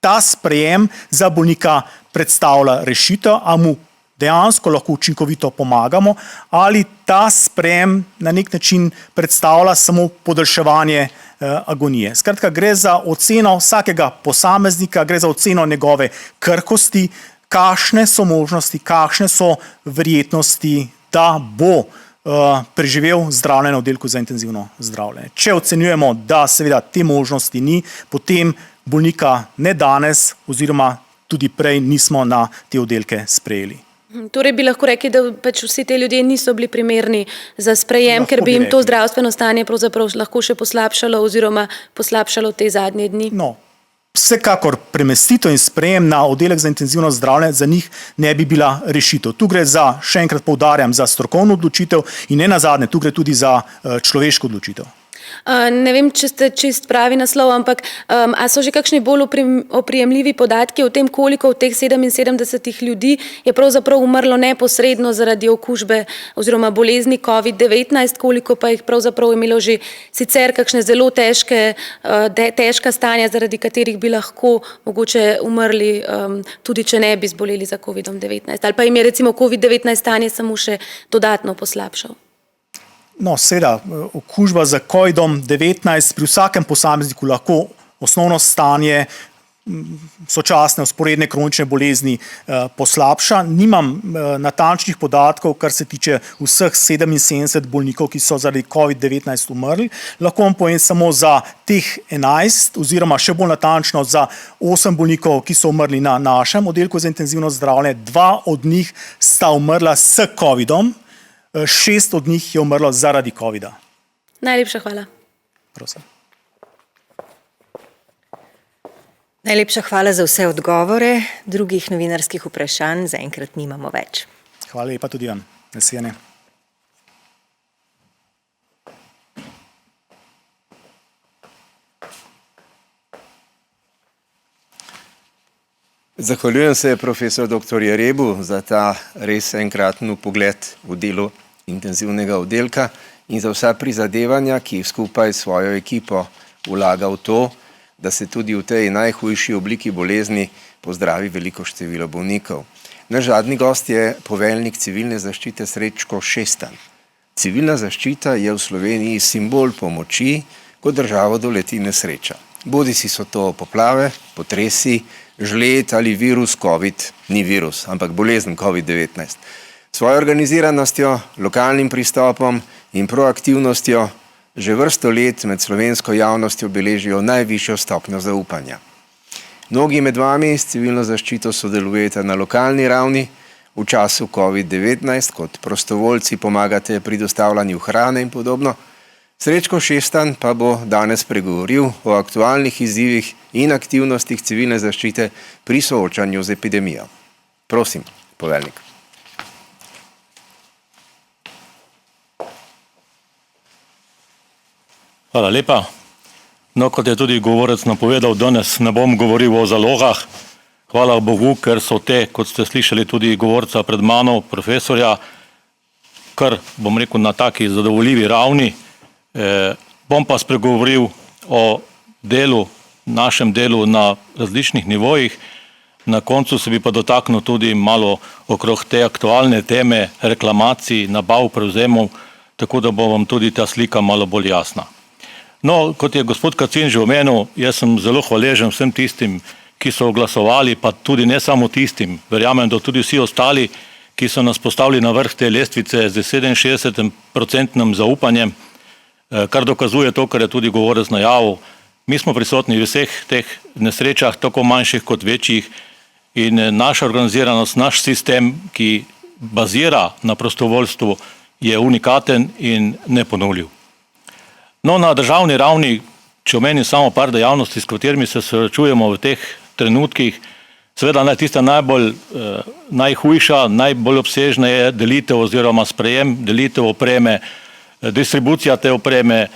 ta sprejem za bolnika predstavlja rešitev, a mu dejansko lahko učinkovito pomagamo, ali ta sprejem na nek način predstavlja samo podaljševanje agonije. Skratka, gre za oceno vsakega posameznika, gre za oceno njegove krhkosti, kakšne so možnosti, kakšne so verjetnosti, da bo preživel zdravljenje na oddelku za intenzivno zdravljenje. Če ocenjujemo, da seveda te možnosti ni, potem bolnika ne danes oziroma tudi prej nismo na te oddelke sprejeli. Torej bi lahko rekli, da pač vsi te ljudje niso bili primerni za sprejem, ker bi jim to zdravstveno stanje pravzaprav lahko še poslabšalo oziroma poslabšalo te zadnje dni? No, vsekakor premestitev in sprejem na oddelek za intenzivno zdravljenje za njih ne bi bila rešitev. Tu gre za, še enkrat poudarjam, za strokovno odločitev in ne nazadnje, tu gre tudi za človeško odločitev. Ne vem, če ste čist pravi naslov, ampak a so že kakšni bolj oprijemljivi podatki o tem, koliko od teh 77 ljudi je pravzaprav umrlo neposredno zaradi okužbe oziroma bolezni COVID-19, koliko pa jih pravzaprav imelo že sicer kakšne zelo težka stanja, zaradi katerih bi lahko mogoče umrli, tudi če ne bi zboleli za COVID-19, ali pa jim je recimo COVID-19 stanje samo še dodatno poslabšal? No, seveda, okužba z COVID-19 pri vsakem posamezniku lahko osnovno stanje sočasne vzporedne kronične bolezni poslabša. Nimam natančnih podatkov, kar se tiče vseh 77 bolnikov, ki so zaradi COVID-19 umrli. Lahko vam povem samo za teh 11 oziroma še bolj natančno za 8 bolnikov, ki so umrli na našem oddelku za intenzivno zdravljenje. 2 od njih sta umrla s COVID-om. 6 od njih je umrlo zaradi COVID-a. Najlepša hvala. Prosim. Najlepša hvala za vse odgovore. Drugih novinarskih vprašanj zaenkrat nimamo več. Hvala lepa tudi vam. Nasvidenje. Zahvaljujem se profesor dr. Jarebu za ta res enkraten pogled v delo intenzivnega oddelka in za vsa prizadevanja, ki skupaj s svojo ekipo vlaga v to, da se tudi v tej najhujši obliki bolezni pozdravi veliko število bolnikov. Naš zadnji gost je poveljnik civilne zaščite Srečko Šestan. Civilna zaščita je v Sloveniji simbol pomoči, ko državo doleti nesreča. Bodisi so to poplave, potresi, žled ali virus COVID, ni virus, ampak bolezen COVID-19. Svojo organiziranostjo, lokalnim pristopom in proaktivnostjo že vrsto let med slovensko javnostjo beležijo najvišjo stopnjo zaupanja. Mnogi med vami s civilno zaščito sodelujete na lokalni ravni, v času COVID-19 kot prostovoljci pomagate pri dostavljanju hrane in podobno. Srečko Šestan pa bo danes pregovoril o aktualnih izzivih in aktivnostih civilne zaščite pri soočanju z epidemijo. Prosim, poveljnik. Hvala lepa. No, kot je tudi govorec napovedal, danes ne bom govoril o zalogah. Hvala Bogu, ker so te, kot ste slišali tudi govorca pred mano, profesorja, kar bom rekel na taki zadovoljivi ravni. Bom pa spregovoril o delu, našem delu na različnih nivojih. Na koncu se bi pa dotaknil tudi malo okrog te aktualne teme reklamacij, nabav, prevzemov, tako da bo vam tudi ta slika malo bolj jasna. No, kot je gospod Kacin že omenil, jaz sem zelo hvaležen vsem tistim, ki so glasovali, pa tudi ne samo tistim, verjamem, da tudi vsi ostali, ki so nas postavili na vrh te lestvice z 67% zaupanjem, kar dokazuje to, kar je tudi govorec najavil. Mi smo prisotni v vseh teh nesrečah, tako manjših kot večjih, in naša organiziranost, naš sistem, ki bazira na prostovoljstvu, je unikaten in neponovljiv. No, na državni ravni, če omenim samo par dejavnosti, s katerimi se srečujemo v teh trenutkih, seveda tista najhujša, najbolj obsežna je delitev oziroma sprejem, delitev opreme, distribucija te opreme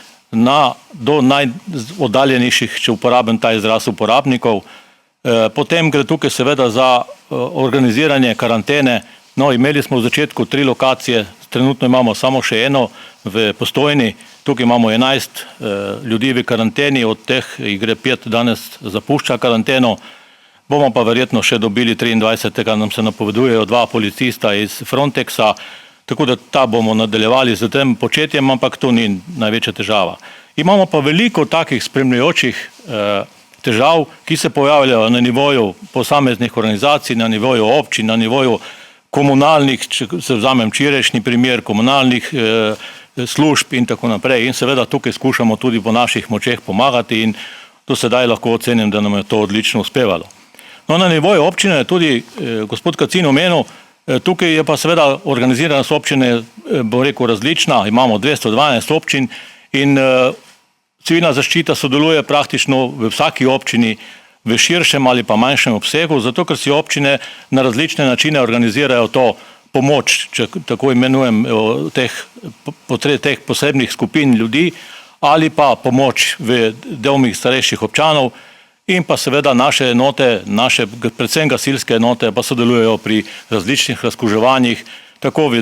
do najoddaljenejših, če uporabim ta izraz, uporabnikov. Potem gre tukaj seveda za organiziranje karantene. No, imeli smo v začetku 3 lokacije, trenutno imamo samo še eno v Postojni. Tukaj imamo 11 ljudi v karanteni, od teh jih gre 5 danes zapušča karanteno. Bomo pa verjetno še dobili 23. nam se napovedujejo 2 policista iz Frontexa, tako da ta bomo nadaljevali z tem početjem, ampak to ni največja težava. Imamo pa veliko takih spremljajočih težav, ki se pojavljajo na nivoju posameznih organizacij, na nivoju občin, na nivoju komunalnih, če se vzamem včerajšnji primer, komunalnih služb in tako naprej. In seveda tukaj skušamo tudi po naših močeh pomagati in do sedaj lahko ocenim, da nam je to odlično uspevalo. No, na nivoju občine je tudi gospod Kacin omenil, tukaj je pa seveda organiziranost občine, bom rekel, različna. Imamo 212 občin in civilna zaščita sodeluje praktično v vsaki občini v širšem ali pa manjšem obsegu, zato ker si občine na različne načine organizirajo to pomoč, če tako imenujem, teh posebnih skupin ljudi ali pa pomoč v domih starejših občanov in pa seveda naše enote, predvsem gasilske enote pa sodelujejo pri različnih razkuževanjih, tako v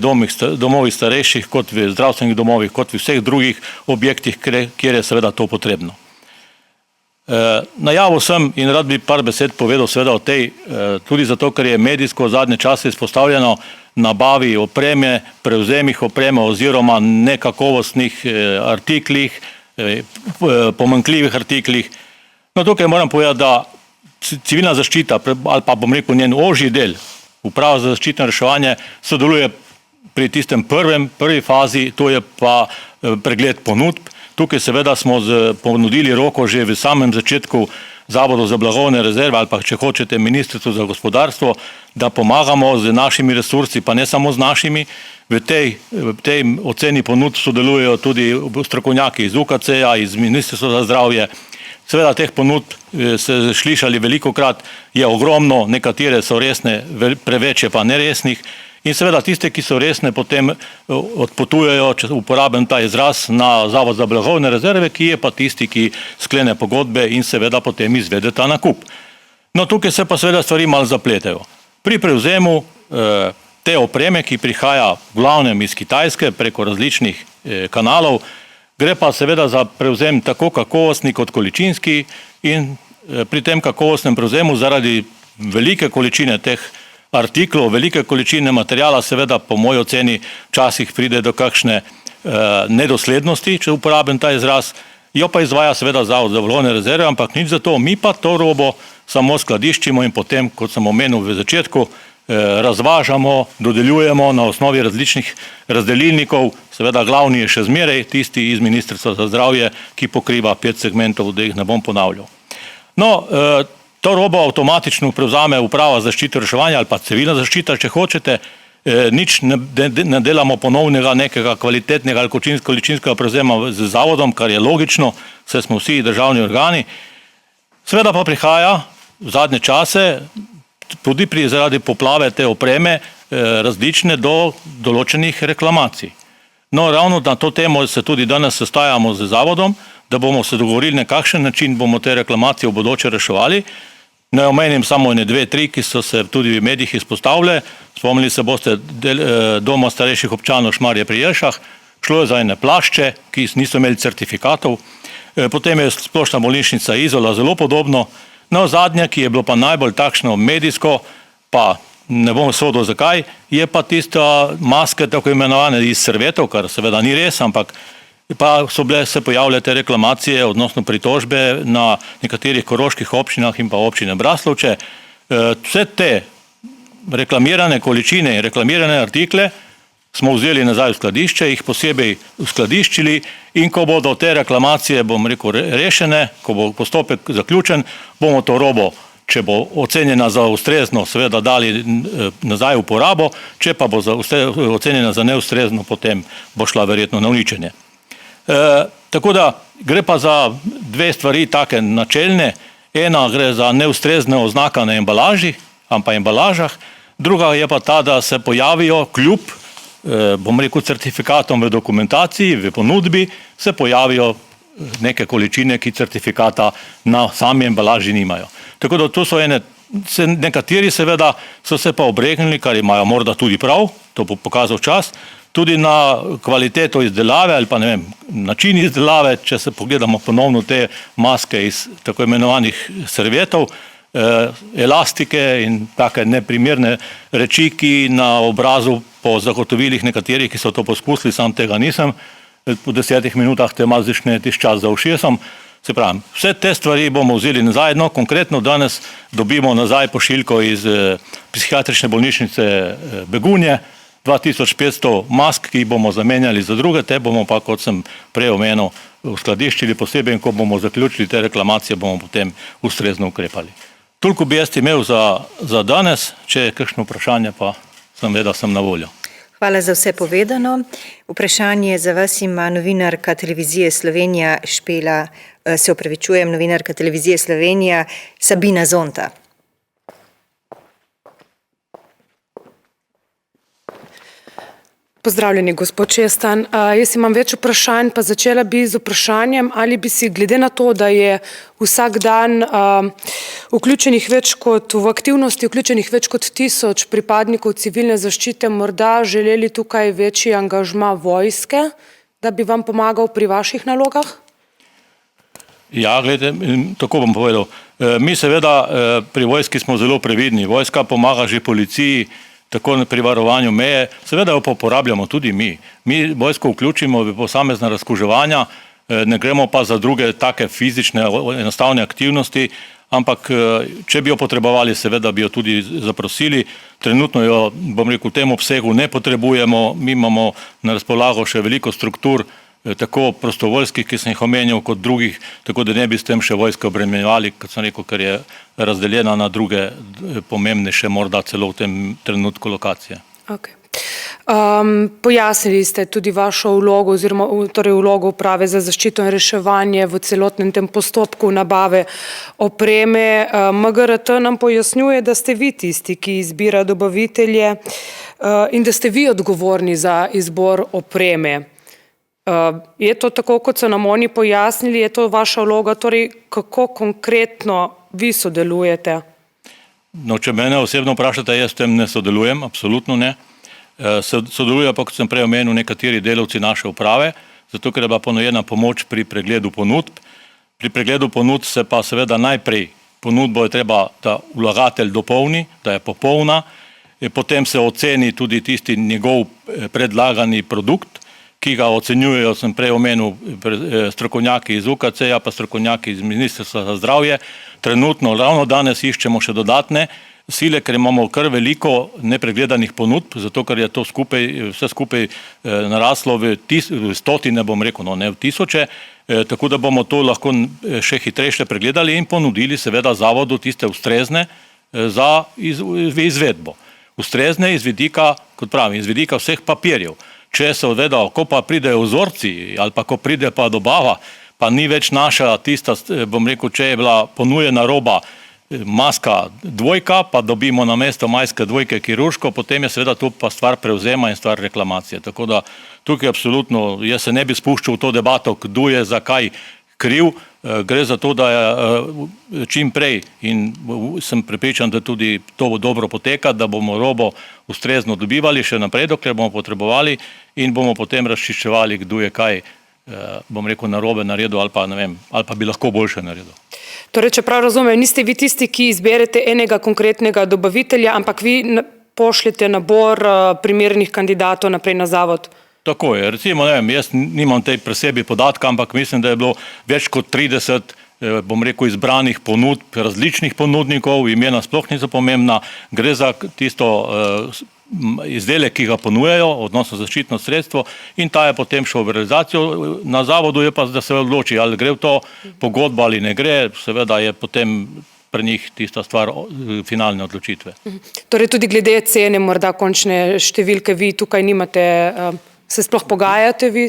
domovih starejših, kot v zdravstvenih domovih, kot v vseh drugih objektih, kjer je seveda to potrebno. Najavil sem in rad bi par besed povedal seveda o tej, tudi zato, ker je medijsko zadnje čase izpostavljeno nabavi opreme, prevzemih opreme oziroma nekakovostnih artiklih, pomanjkljivih artiklih. No, tukaj moram povedati, da civilna zaščita ali pa bom rekel njen ožji del, Uprava za zaščito in reševanje, sodeluje pri tistem prvi fazi, to je pa pregled ponudb. Tukaj seveda smo ponudili roko že v samem začetku Zavodu za blagovne rezerve ali pa, če hočete, Ministrstvu za gospodarstvo, da pomagamo z našimi resursi, pa ne samo z našimi. V tej oceni ponudb sodelujejo tudi strokovnjaki iz UKC-ja, iz Ministrstva za zdravje. Seveda teh ponudb ste slišali velikokrat, je ogromno, nekatere so resne, preveč je pa neresnih. In seveda tiste, ki so resne, potem odpotujejo, če uporabim ta izraz, na Zavod za blagovne rezerve, ki je pa tisti, ki sklene pogodbe in seveda potem izvede ta nakup. No, tukaj se pa seveda stvari malo zapletejo. Pri prevzemu te opreme, ki prihaja v glavnem iz Kitajske preko različnih kanalov, gre pa seveda za prevzem tako kakovostni kot količinski in pri tem kakovostnem prevzemu zaradi velike količine teh artiklov, velike količine materijala, seveda po moji oceni včasih pride do kakšne nedoslednosti, če uporabim ta izraz, jo pa izvaja seveda Zavod za blagovne rezerve, ampak nič za to, mi pa to robo samo skladiščimo in potem, kot sem omenil v začetku, razvažamo, dodeljujemo na osnovi različnih razdelilnikov, seveda glavni je še zmeraj tisti iz Ministrstva za zdravje, ki pokriva 5 segmentov, da jih ne bom ponavljal. No, to robo avtomatično prevzame Uprava za zaščito in reševanje ali pa civilna zaščita, če hočete, nič ne delamo ponovnega nekega kvalitetnega ali količinskega prevzema z zavodom, kar je logično, saj smo vsi državni organi. Seveda pa prihaja v zadnje čase, tudi zaradi poplave te opreme, različne do določenih reklamacij. No, ravno na to temo se tudi danes sestajamo z zavodom, da bomo se dogovorili, na kakšen način bomo te reklamacije v bodoče reševali. Ne omenim samo ene 2-3, ki so se tudi v medijih izpostavile. Spomnili se boste Doma starejših občanov Šmarje pri Jelšah. Šlo je za ene plašče, ki niso imeli certifikatov. Potem je Splošna bolnišnica Izola zelo podobno. No, zadnja, ki je bilo pa najbolj takšno medijsko, pa ne bom sodil zakaj, je pa tista maske, tako imenovane iz servetov, kar seveda ni res, ampak pa so se pojavile te reklamacije, odnosno pritožbe na nekaterih koroških občinah in pa občine Braslovče. Vse te reklamirane količine in reklamirane artikle smo vzeli nazaj v skladišče, jih posebej uskladiščili in ko bodo te reklamacije, bom rekel, rešene, ko bo postopek zaključen, bomo to robo, če bo ocenjena za ustrezno, seveda dali nazaj v uporabo, če pa bo ocenjena za neustrezno, potem bo šla verjetno na uničenje. Tako da gre pa za 2 stvari take načelne. Ena gre za neustrezne oznaka na embalaži, pa embalažah, druga je pa ta, da se pojavijo kljub, bom rekel, certifikatom v dokumentaciji, v ponudbi, se pojavijo neke količine, ki certifikata na sami embalaži nimajo. Tako da tu so nekateri seveda so se pa obregnili, kar imajo morda tudi prav, to bo pokazal čas, tudi na kvaliteto izdelave ali pa ne vem, način izdelave, če se pogledamo ponovno te maske iz tako imenovanih servetov, elastike in take neprimerne reči, ki na obrazu po zagotovilih nekaterih, ki so to poskusili, sam tega nisem, po 10 minutah te malo začne tiščati za ušesom. Se pravi, vse te stvari bomo vzeli nazaj, no konkretno danes dobimo nazaj pošiljko iz psihiatrične bolnišnice Begunje, 2500 mask, ki jih bomo zamenjali za druge, te bomo pa, kot sem prej omenil, uskladiščili posebej in ko bomo zaključili te reklamacije, bomo potem ustrezno ukrepali. Toliko bi jaz imel za danes, če je kakšno vprašanje, pa sem vedel, sem na voljo. Hvala za vse povedano. Vprašanje za vas ima novinarka Televizije Slovenija novinarka Televizije Slovenija Sabina Zonta. Pozdravljeni, gospod Čestan. Jaz imam več vprašanj, pa začela bi z vprašanjem, ali bi si glede na to, da je vsak dan v aktivnosti vključenih več kot 1000 pripadnikov civilne zaščite, morda želeli tukaj večji angažma vojske, da bi vam pomagal pri vaših nalogah? Ja, gledajte, tako bom povedal. Mi seveda pri vojski smo zelo previdni. Vojska pomaga že policiji, tako pri varovanju meje, seveda jo pa uporabljamo tudi mi. Mi vojsko vključimo v posamezna razkuževanja, ne gremo pa za druge take fizične, enostavne aktivnosti, ampak če bi jo potrebovali, seveda bi jo tudi zaprosili. Trenutno jo, bom rekel, v tem obsegu ne potrebujemo, mi imamo na razpolago še veliko struktur, tako prostovoljskih, ki sem jih omenjal, kot drugih, tako da ne bi s tem še vojske obremenjevali, kot sem rekel, ker je razdeljena na druge pomembnejše, morda celo v tem trenutku lokacije. Okay. Pojasnili ste tudi vašo vlogo oziroma torej vlogo Uprave za zaščito in reševanje v celotnem tem postopku nabave opreme. MGRT nam pojasnjuje, da ste vi tisti, ki izbira dobavitelje in da ste vi odgovorni za izbor opreme. Je to tako, kot so nam oni pojasnili, je to vaša vloga, torej kako konkretno vi sodelujete? No, če mene osebno vprašate, jaz s tem ne sodelujem, absolutno ne. Sodelujejo pa, kot sem prej omenil, nekateri delavci naše uprave, zato ker je bila ponujena pomoč pri pregledu ponudb. Pri pregledu ponudb se pa seveda najprej ponudbo je treba, da vlagatelj dopolni, da je popolna, potem se oceni tudi tisti njegov predlagani produkt, ki ga ocenjujejo, sem prej omenil, strokovnjaki iz UKC-ja, pa strokovnjaki iz Ministrstva za zdravje. Trenutno, ravno danes iščemo še dodatne sile, ker imamo kar veliko nepregledanih ponudb, zato ker je to vse skupaj naraslo v stotine, bom rekel, no ne v tisoče, tako da bomo to lahko še hitrejše pregledali in ponudili seveda zavodu tiste ustrezne za izvedbo. Ustrezne iz vidika, kot pravim, iz vidika vseh papirjev. Če se odveda, ko pa pridejo vzorci ali pa ko pride pa dobava, pa ni več naša tista, bom rekel, če je bila ponujena roba maska 2, pa dobimo na mesto maske 2 kirurško, potem je seveda to pa stvar prevzema in stvar reklamacije. Tako da tukaj absolutno, jaz se ne bi spuščal v to debato, kdo je zakaj kriv, gre za to, da je čim prej in sem prepričan, da tudi to bo dobro poteka, da bomo robo ustrezno dobivali še naprej, dokler bomo potrebovali in bomo potem razčiščevali, kdo je kaj, bom rekel, narobe naredil ali pa ne vem, ali pa bi lahko boljše naredil. Torej, če prav razumem, niste vi tisti, ki izberete enega konkretnega dobavitelja, ampak vi pošljete nabor primernih kandidatov naprej na zavod? Tako je, recimo, ne vem, jaz nimam tej pri sebi podatka, ampak mislim, da je bilo več kot 30, bom rekel, izbranih ponudb, različnih ponudnikov, imena sploh niso pomembna, gre za tisto izdelek, ki ga ponujajo, odnosno zaščitno sredstvo in ta je potem šel v realizacijo, na zavodu je pa, da se odloči, ali gre v to pogodbo ali ne gre, seveda je potem pri njih tista stvar finalne odločitve. Torej tudi glede cene, morda končne številke, vi tukaj nimate... Se sploh pogajate vi?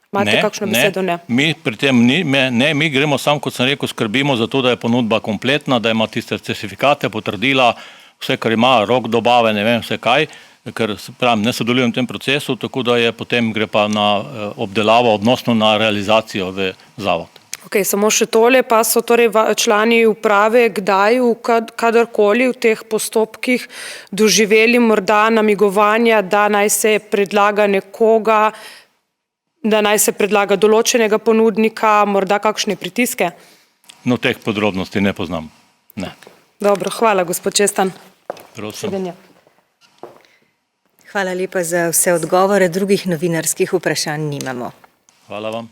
Imate kakšno besedo? Ne. Mi pri tem mi gremo sam, kot sem rekel, skrbimo za to, da je ponudba kompletna, da ima tiste certifikate, potrdila, vse, kar ima, rok dobave, ne vem vse kaj, ker pravim, ne sodelujem v tem procesu, tako da je potem gre pa na obdelavo, odnosno na realizacijo v zavod. Ok, samo še tole, pa so torej člani uprave kdaj, kadarkoli v teh postopkih doživeli morda namigovanja, da naj se predlaga nekoga, da naj se predlaga določenega ponudnika, morda kakšne pritiske? No, teh podrobnosti ne poznam. Ne. Dobro, hvala, gospod Čestan. Prosim. Hvala lepa za vse odgovore, drugih novinarskih vprašanj nimamo. Hvala vam.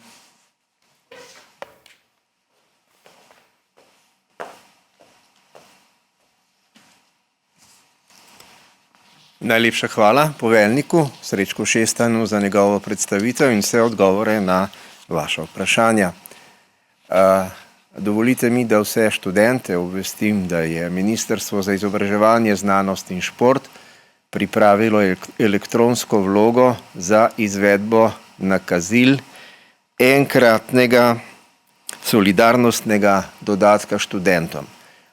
Najlepša hvala poveljniku Srečku Šestanu za njegovo predstavitev in vse odgovore na vaša vprašanja. Dovolite mi, da vse študente obvestim, da je Ministrstvo za izobraževanje, znanost in šport pripravilo elektronsko vlogo za izvedbo nakazil enkratnega solidarnostnega dodatka študentom.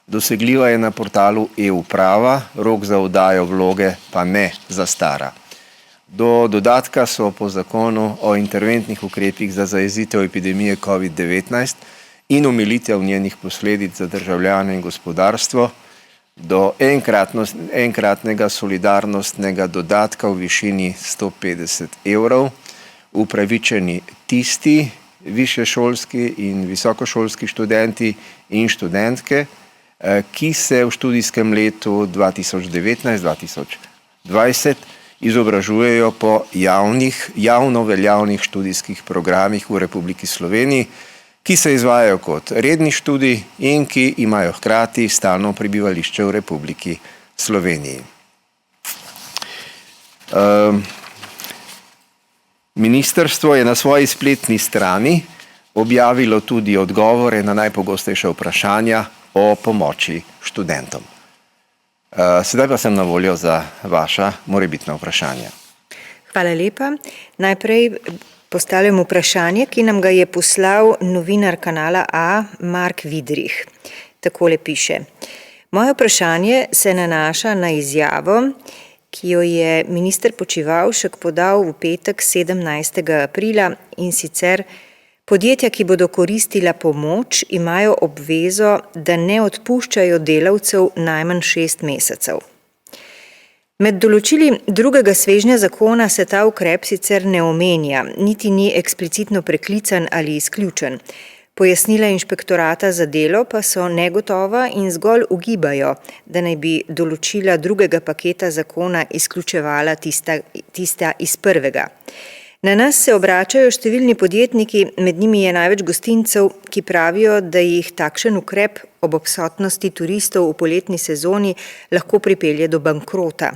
Dosegljiva je na portalu e-uprava, rok za oddajo vloge pa ne zastara. Do dodatka so po zakonu o interventnih ukrepih za zajezitev epidemije COVID-19 in omilitev njenih posledic za državljane in gospodarstvo do enkratnega solidarnostnega dodatka v višini 150 evrov upravičeni tisti višješolski in visokošolski študenti in študentke, ki se v študijskem letu 2019-2020 izobražujejo po javno veljavnih študijskih programih v Republiki Sloveniji, ki se izvajajo kot redni študij in ki imajo hkrati stalno prebivališče v Republiki Sloveniji. Ministrstvo je na svoji spletni strani objavilo tudi odgovore na najpogostejša vprašanja o pomoči študentom. Sedaj pa sem na voljo za vaša morebitna vprašanja. Hvala lepa. Najprej postavljam vprašanje, ki nam ga je poslal novinar kanala A, Mark Vidrih. Takole piše. Moje vprašanje se nanaša na izjavo, ki jo je minister Počivalšek podal v petek 17. aprila in sicer Podjetja, ki bodo koristila pomoč, imajo obvezo, da ne odpuščajo delavcev najmanj 6 mesecev. Med določili drugega svežnja zakona se ta ukrep sicer ne omenja, niti ni eksplicitno preklican ali izključen. Pojasnila inšpektorata za delo pa so negotova in zgolj ugibajo, da naj bi določila drugega paketa zakona izključevala tista iz prvega. Na nas se obračajo številni podjetniki, med njimi je največ gostincev, ki pravijo, da jih takšen ukrep ob odsotnosti turistov v poletni sezoni lahko pripelje do bankrota.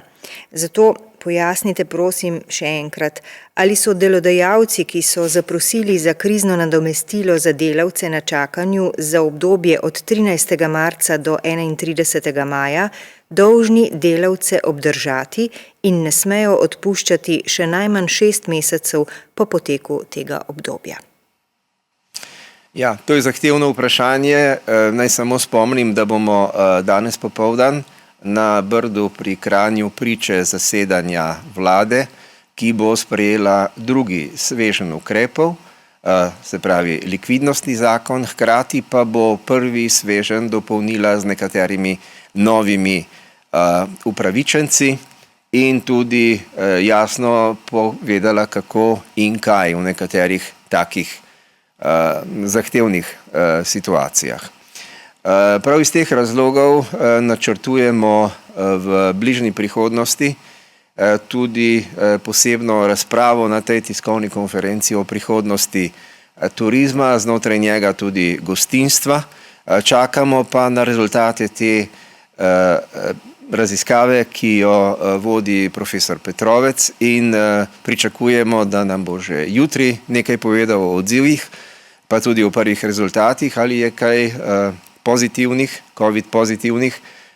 Zato pojasnite, prosim, še enkrat, ali so delodajalci, ki so zaprosili za krizno nadomestilo za delavce na čakanju za obdobje od 13. marca do 31. maja, dolžni delavce obdržati in ne smejo odpuščati še najmanj 6 mesecev po poteku tega obdobja. Ja, to je zahtevno vprašanje. Naj samo spomnim, da bomo danes popoldan na Brdu pri Kranju priče zasedanja vlade, ki bo sprejela drugi sveženj ukrepov, se pravi likvidnostni zakon, hkrati pa bo prvi sveženj dopolnila z nekaterimi novimi upravičenci in tudi jasno povedala, kako in kaj v nekaterih takih zahtevnih situacijah. Prav iz teh razlogov načrtujemo v bližnji prihodnosti tudi posebno razpravo na tej tiskovni konferenci o prihodnosti turizma, znotraj njega tudi gostinstva. Čakamo pa na rezultate te raziskave, ki jo vodi profesor Petrovec in pričakujemo, da nam bo že jutri nekaj povedal o odzivih, pa tudi o prvih rezultatih, ali je kaj pozitivnih, COVID pozitivnih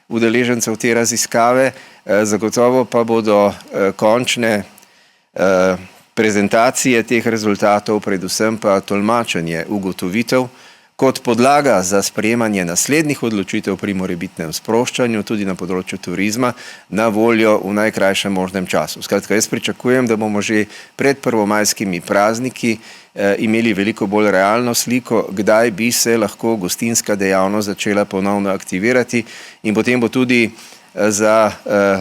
udeležencev te raziskave. Zagotovo pa bodo končne prezentacije teh rezultatov, predvsem pa tolmačenje ugotovitev, kot podlaga za sprejemanje naslednjih odločitev pri morebitnem sproščanju, tudi na področju turizma, na voljo v najkrajšem možnem času. Skratka, jaz pričakujem, da bomo že pred prvomajskimi prazniki imeli veliko bolj realno sliko, kdaj bi se lahko gostinska dejavnost začela ponovno aktivirati in potem bo tudi za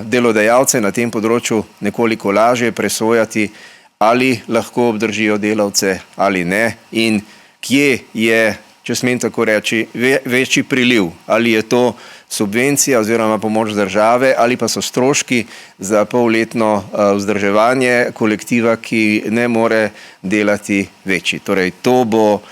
delodajalce na tem področju nekoliko lažje presojati, ali lahko obdržijo delavce ali ne in kje je, če smem tako reči, večji priliv, ali je to subvencija oziroma pomoč države ali pa so stroški za polletno vzdrževanje kolektiva, ki ne more delati večji. Torej, to bo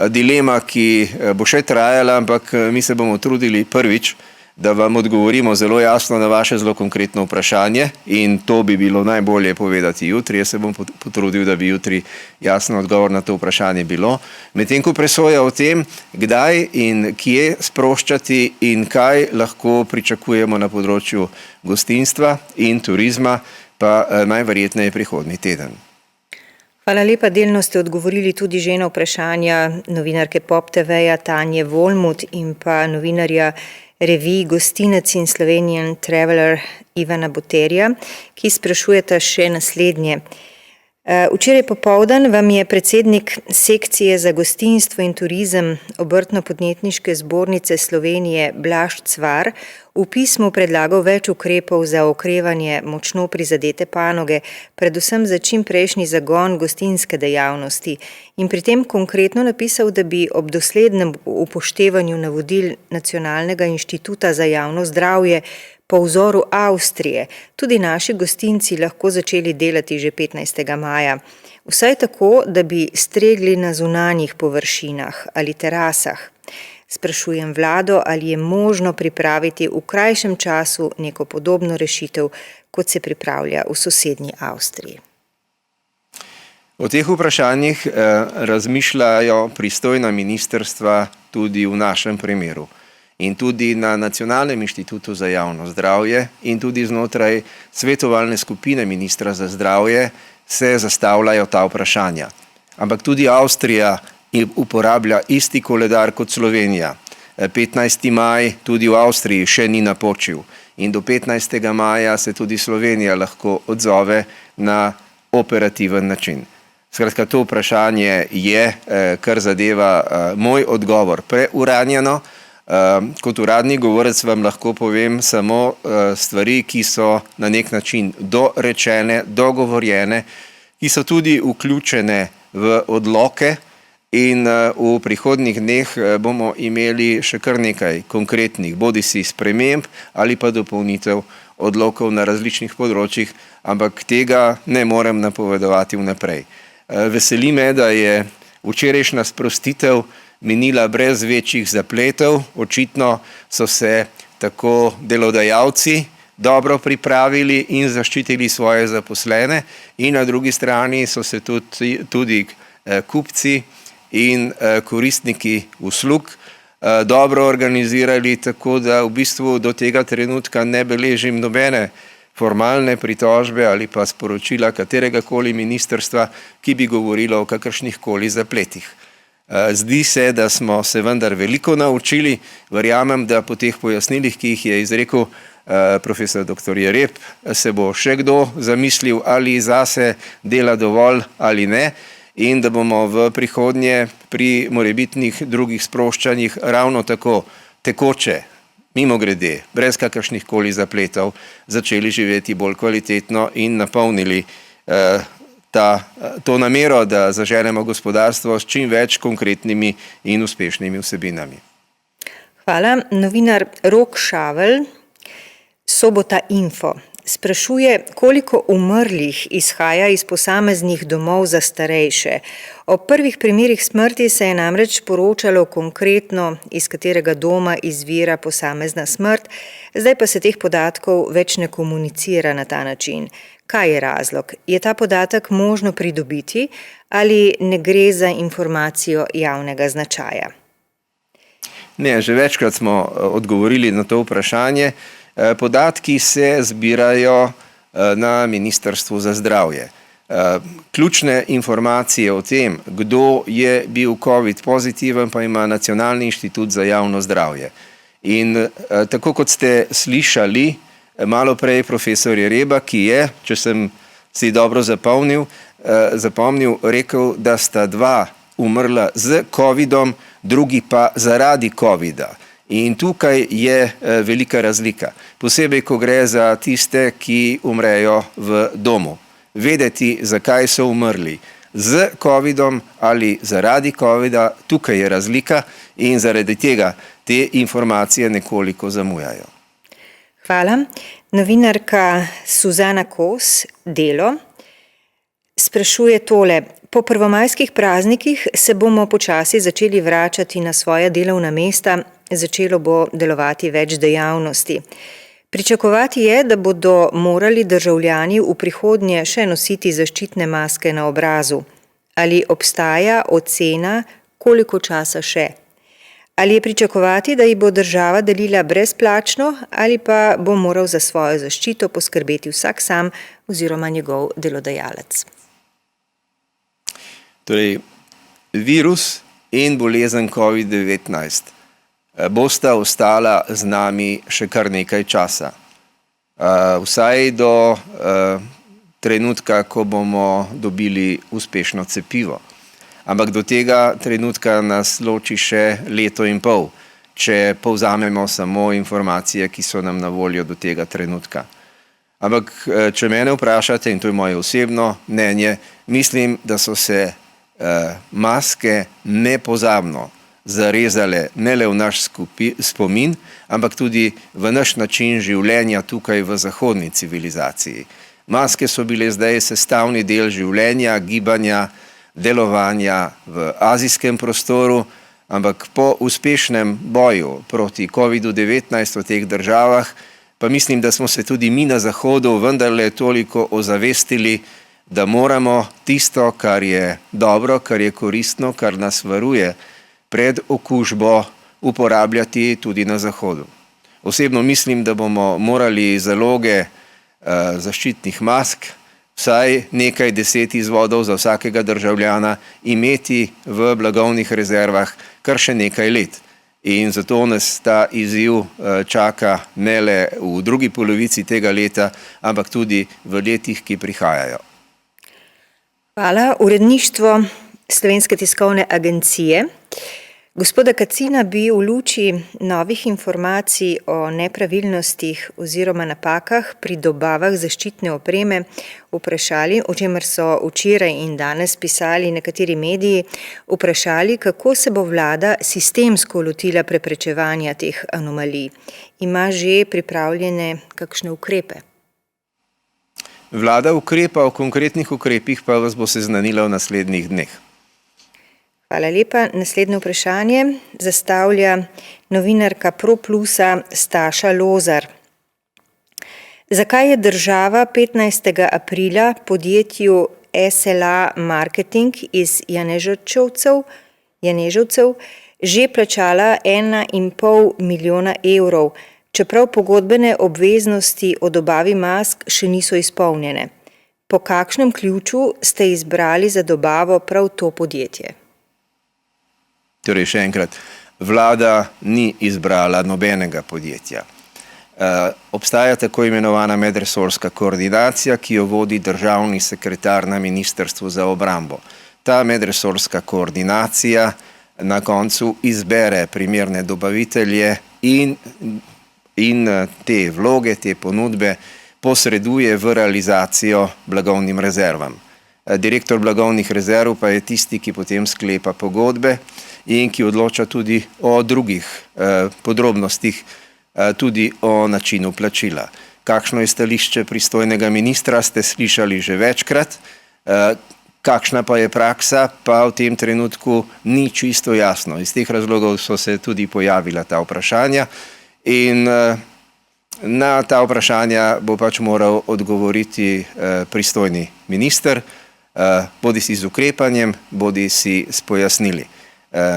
dilema, ki bo še trajala, ampak mi se bomo trudili prvič, da vam odgovorimo zelo jasno na vaše zelo konkretno vprašanje in to bi bilo najbolje povedati jutri. Jaz se bom potrudil, da bi jutri jasno odgovor na to vprašanje bilo. Medtem ko presoja o tem, kdaj in kje sproščati in kaj lahko pričakujemo na področju gostinstva in turizma, pa najverjetneje prihodnji teden. Hvala lepa, delno ste odgovorili tudi že na vprašanja novinarke Pop TV-ja Tanje Volmut in pa novinarja revij Gostinec in Slovenian Traveler Ivana Boterja, ki sprašujeta še naslednje. Včeraj popoldan vam je predsednik sekcije za gostinstvo in turizem Obrtno-podjetniške zbornice Slovenije Blaž Cvar v pismu predlagal več ukrepov za okrevanje močno prizadete panoge, predvsem za čimprejšnji zagon gostinske dejavnosti in pri tem konkretno napisal, da bi ob doslednem upoštevanju navodil Nacionalnega inštituta za javno zdravje po vzoru Avstrije tudi naši gostinci lahko začeli delati že 15. maja. Vsaj tako, da bi stregli na zunanjih površinah ali terasah. Sprašujem vlado, ali je možno pripraviti v krajšem času neko podobno rešitev, kot se pripravlja v sosednji Avstriji. O teh vprašanjih razmišljajo pristojna ministrstva tudi v našem primeru. In tudi na Nacionalnem inštitutu za javno zdravje in tudi znotraj svetovalne skupine ministra za zdravje se zastavljajo ta vprašanja. Ampak tudi Avstrija uporablja isti koledar kot Slovenija. 15. maj tudi v Avstriji še ni napočil in do 15. maja se tudi Slovenija lahko odzove na operativen način. Skratka, to vprašanje je, kar zadeva moj odgovor, preuranjeno. Kot uradni govorec vam lahko povem samo stvari, ki so na nek način dorečene, dogovorjene, ki so tudi vključene v odloke in v prihodnjih dneh bomo imeli še kar nekaj konkretnih, bodisi sprememb ali pa dopolnitev odlokov na različnih področjih, ampak tega ne morem napovedovati vnaprej. Veseli me, da je včerajšnja sprostitev minila brez večjih zapletov. Očitno so se tako delodajalci dobro pripravili in zaščitili svoje zaposlene in na drugi strani so se tudi kupci in koristniki uslug dobro organizirali, tako da v bistvu do tega trenutka ne beležim nobene formalne pritožbe ali pa sporočila kateregakoli ministrstva, ki bi govorilo o kakršnihkoli zapletih. Zdi se, da smo se vendar veliko naučili. Verjamem, da po teh pojasnilih, ki jih je izrekel profesor dr. Jereb, se bo še kdo zamislil, ali zase dela dovolj ali ne, in da bomo v prihodnje pri morebitnih drugih sproščanjih ravno tako tekoče, mimogrede, brez kakršnihkoli zapletov, začeli živeti bolj kvalitetno in napolnili to namero, da zaženemo gospodarstvo s čim več konkretnimi in uspešnimi vsebinami. Hvala. Novinar Rok Šavelj, Sobota Info, sprašuje, koliko umrlih izhaja iz posameznih domov za starejše. O prvih primerih smrti se je namreč poročalo konkretno, iz katerega doma izvira posamezna smrt, zdaj pa se teh podatkov več ne komunicira na ta način. Kaj je razlog? Je ta podatek možno pridobiti ali ne gre za informacijo javnega značaja? Ne, že večkrat smo odgovorili na to vprašanje. Podatki se zbirajo na Ministrstvu za zdravje. Ključne informacije o tem, kdo je bil COVID pozitiven, pa ima Nacionalni inštitut za javno zdravje. In tako kot ste slišali malo prej profesor Jereba, ki je, če sem si dobro zapomnil, rekel, da sta dva umrla z COVID-om, drugi pa zaradi COVID-a. In tukaj je velika razlika, posebej, ko gre za tiste, ki umrejo v domu. Vedeti, zakaj so umrli z COVID-om ali zaradi COVID-a, tukaj je razlika in zaradi tega te informacije nekoliko zamujajo. Hvala. Novinarka Suzana Kos, Delo, sprašuje tole. Po prvomajskih praznikih se bomo počasi začeli vračati na svoja delovna mesta, začelo bo delovati več dejavnosti. Pričakovati je, da bodo morali državljani v prihodnje še nositi zaščitne maske na obrazu. Ali obstaja ocena, koliko časa še? Ali je pričakovati, da jih bo država delila brezplačno ali pa bo moral za svojo zaščito poskrbeti vsak sam oziroma njegov delodajalec? Torej, virus in bolezen COVID-19 bosta ostala z nami še kar nekaj časa. Vsaj do trenutka, ko bomo dobili uspešno cepivo. Ampak do tega trenutka nas loči še leto in pol, če povzamemo samo informacije, ki so nam na voljo do tega trenutka. Ampak če mene vprašate, in to je moje osebno mnenje, mislim, da so se maske nepozabno zarezale ne le v naš spomin, ampak tudi v naš način življenja tukaj v zahodni civilizaciji. Maske so bile zdaj sestavni del življenja, gibanja, delovanja v azijskem prostoru, ampak po uspešnem boju proti COVID-19 v teh državah, pa mislim, da smo se tudi mi na Zahodu vendarle toliko ozavestili, da moramo tisto, kar je dobro, kar je koristno, kar nas varuje pred okužbo, uporabljati tudi na Zahodu. Osebno mislim, da bomo morali zaloge zaščitnih mask, vsaj nekaj 10 izvodov za vsakega državljana, imeti v blagovnih rezervah kar še nekaj let. In zato nas ta izziv čaka ne le v drugi polovici tega leta, ampak tudi v letih, ki prihajajo. Hvala. Uredništvo Slovenske tiskovne agencije. Gospoda Kacina bi v luči novih informacij o nepravilnostih oziroma napakah pri dobavah zaščitne opreme vprašali, o čemer so včeraj in danes pisali nekateri mediji, vprašali, kako se bo vlada sistemsko lotila preprečevanja teh anomalij. Ima že pripravljene kakšne ukrepe? Vlada ukrepa, o konkretnih ukrepih pa vas bo seznanila v naslednjih dneh. Hvala lepa. Naslednje vprašanje zastavlja novinarka ProPlusa Staša Lozar. Zakaj je država 15. aprila podjetju SLA Marketing iz Janežovcev že plačala 1,5 milijona evrov, čeprav pogodbene obveznosti o dobavi mask še niso izpolnjene? Po kakšnem ključu ste izbrali za dobavo prav to podjetje? Torej, še enkrat, vlada ni izbrala nobenega podjetja. Obstaja tako imenovana medresorska koordinacija, ki jo vodi državni sekretar na Ministrstvu za obrambo. Ta medresorska koordinacija na koncu izbere primerne dobavitelje in te vloge, te ponudbe posreduje v realizacijo blagovnim rezervam. Direktor blagovnih rezerv pa je tisti, ki potem sklepa pogodbe in ki odloča tudi o drugih podrobnostih, tudi o načinu plačila. Kakšno je stališče pristojnega ministra, ste slišali že večkrat. Kakšna pa je praksa, pa v tem trenutku ni čisto jasno. Iz teh razlogov so se tudi pojavila ta vprašanja in na ta vprašanja bo pač moral odgovoriti pristojni minister, bodisi z ukrepanjem, bodisi s pojasnili.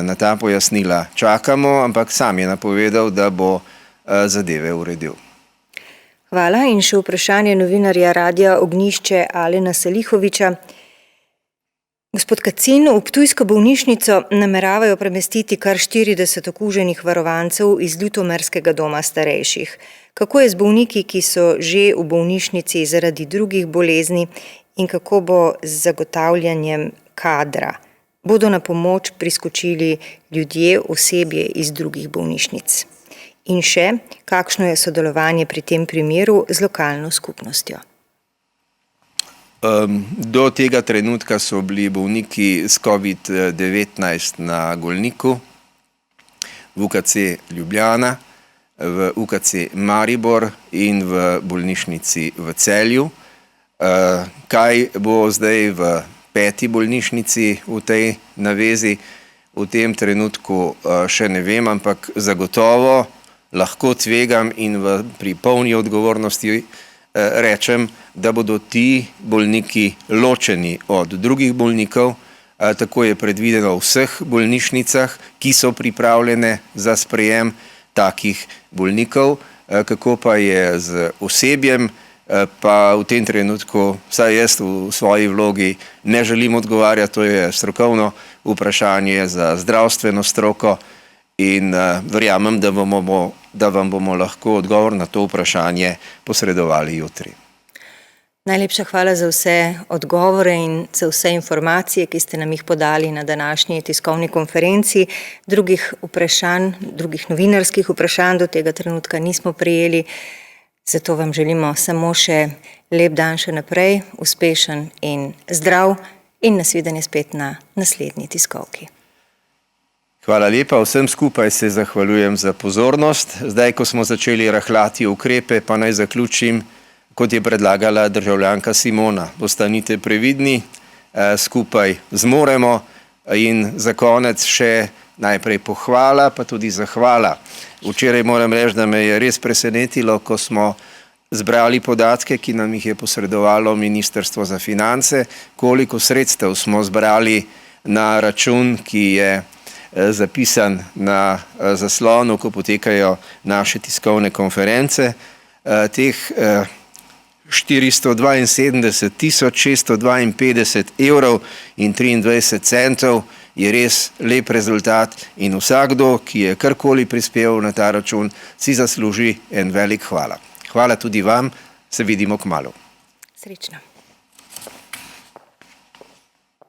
Na ta pojasnila čakamo, ampak sam je napovedal, da bo zadeve uredil. Hvala. In še vprašanje novinarja Radia Ognjišče Alena Selihoviča. Gospod Kacin, v ptujsko bolnišnico nameravajo premestiti kar 40 okuženih varovancev iz Ljutomerskega doma starejših. Kako je z bolniki, ki so že v bolnišnici zaradi drugih bolezni, in kako bo z zagotavljanjem kadra? Bodo na pomoč priskočili ljudje, osebje iz drugih bolnišnic? In še, kakšno je sodelovanje pri tem primeru z lokalno skupnostjo? Do tega trenutka so bili bolniki s COVID-19 na Golniku, v UKC Ljubljana, v UKC Maribor in v bolnišnici v Celju. Kaj bo zdaj v 5. bolnišnici v tej navezi, v tem trenutku še ne vem, ampak zagotovo lahko tvegam in pri polni odgovornosti rečem, da bodo ti bolniki ločeni od drugih bolnikov. Tako je predvideno v vseh bolnišnicah, ki so pripravljene za sprejem takih bolnikov. Kako pa je z osebjem, pa v tem trenutku, vsaj jaz v svoji vlogi, ne želim odgovarjati, to je strokovno vprašanje za zdravstveno stroko in verjamem, da vam bomo lahko odgovor na to vprašanje posredovali jutri. Najlepša hvala za vse odgovore in za vse informacije, ki ste nam jih podali na današnji tiskovni konferenci. Drugih novinarskih vprašanj do tega trenutka nismo prejeli, zato vam želimo samo še lep dan še naprej, uspešen in zdrav in nasvidenje spet na naslednji tiskovki. Hvala lepa, vsem skupaj se zahvaljujem za pozornost. Zdaj, ko smo začeli rahljati ukrepe, pa naj zaključim, kot je predlagala državljanka Simona. Ostanite previdni, skupaj zmoremo in za konec še najprej pohvala, pa tudi zahvala. Včeraj moram reči, da me je res presenetilo, ko smo zbrali podatke, ki nam jih je posredovalo Ministrstvo za finance, koliko sredstev smo zbrali na račun, ki je zapisan na zaslonu, ko potekajo naše tiskovne konference. Teh 472.652 evrov in 23 centov je res lep rezultat in vsakdo, ki je karkoli prispeval na ta račun, si zasluži en velik hvala. Hvala tudi vam, se vidimo kmalu. Srečno.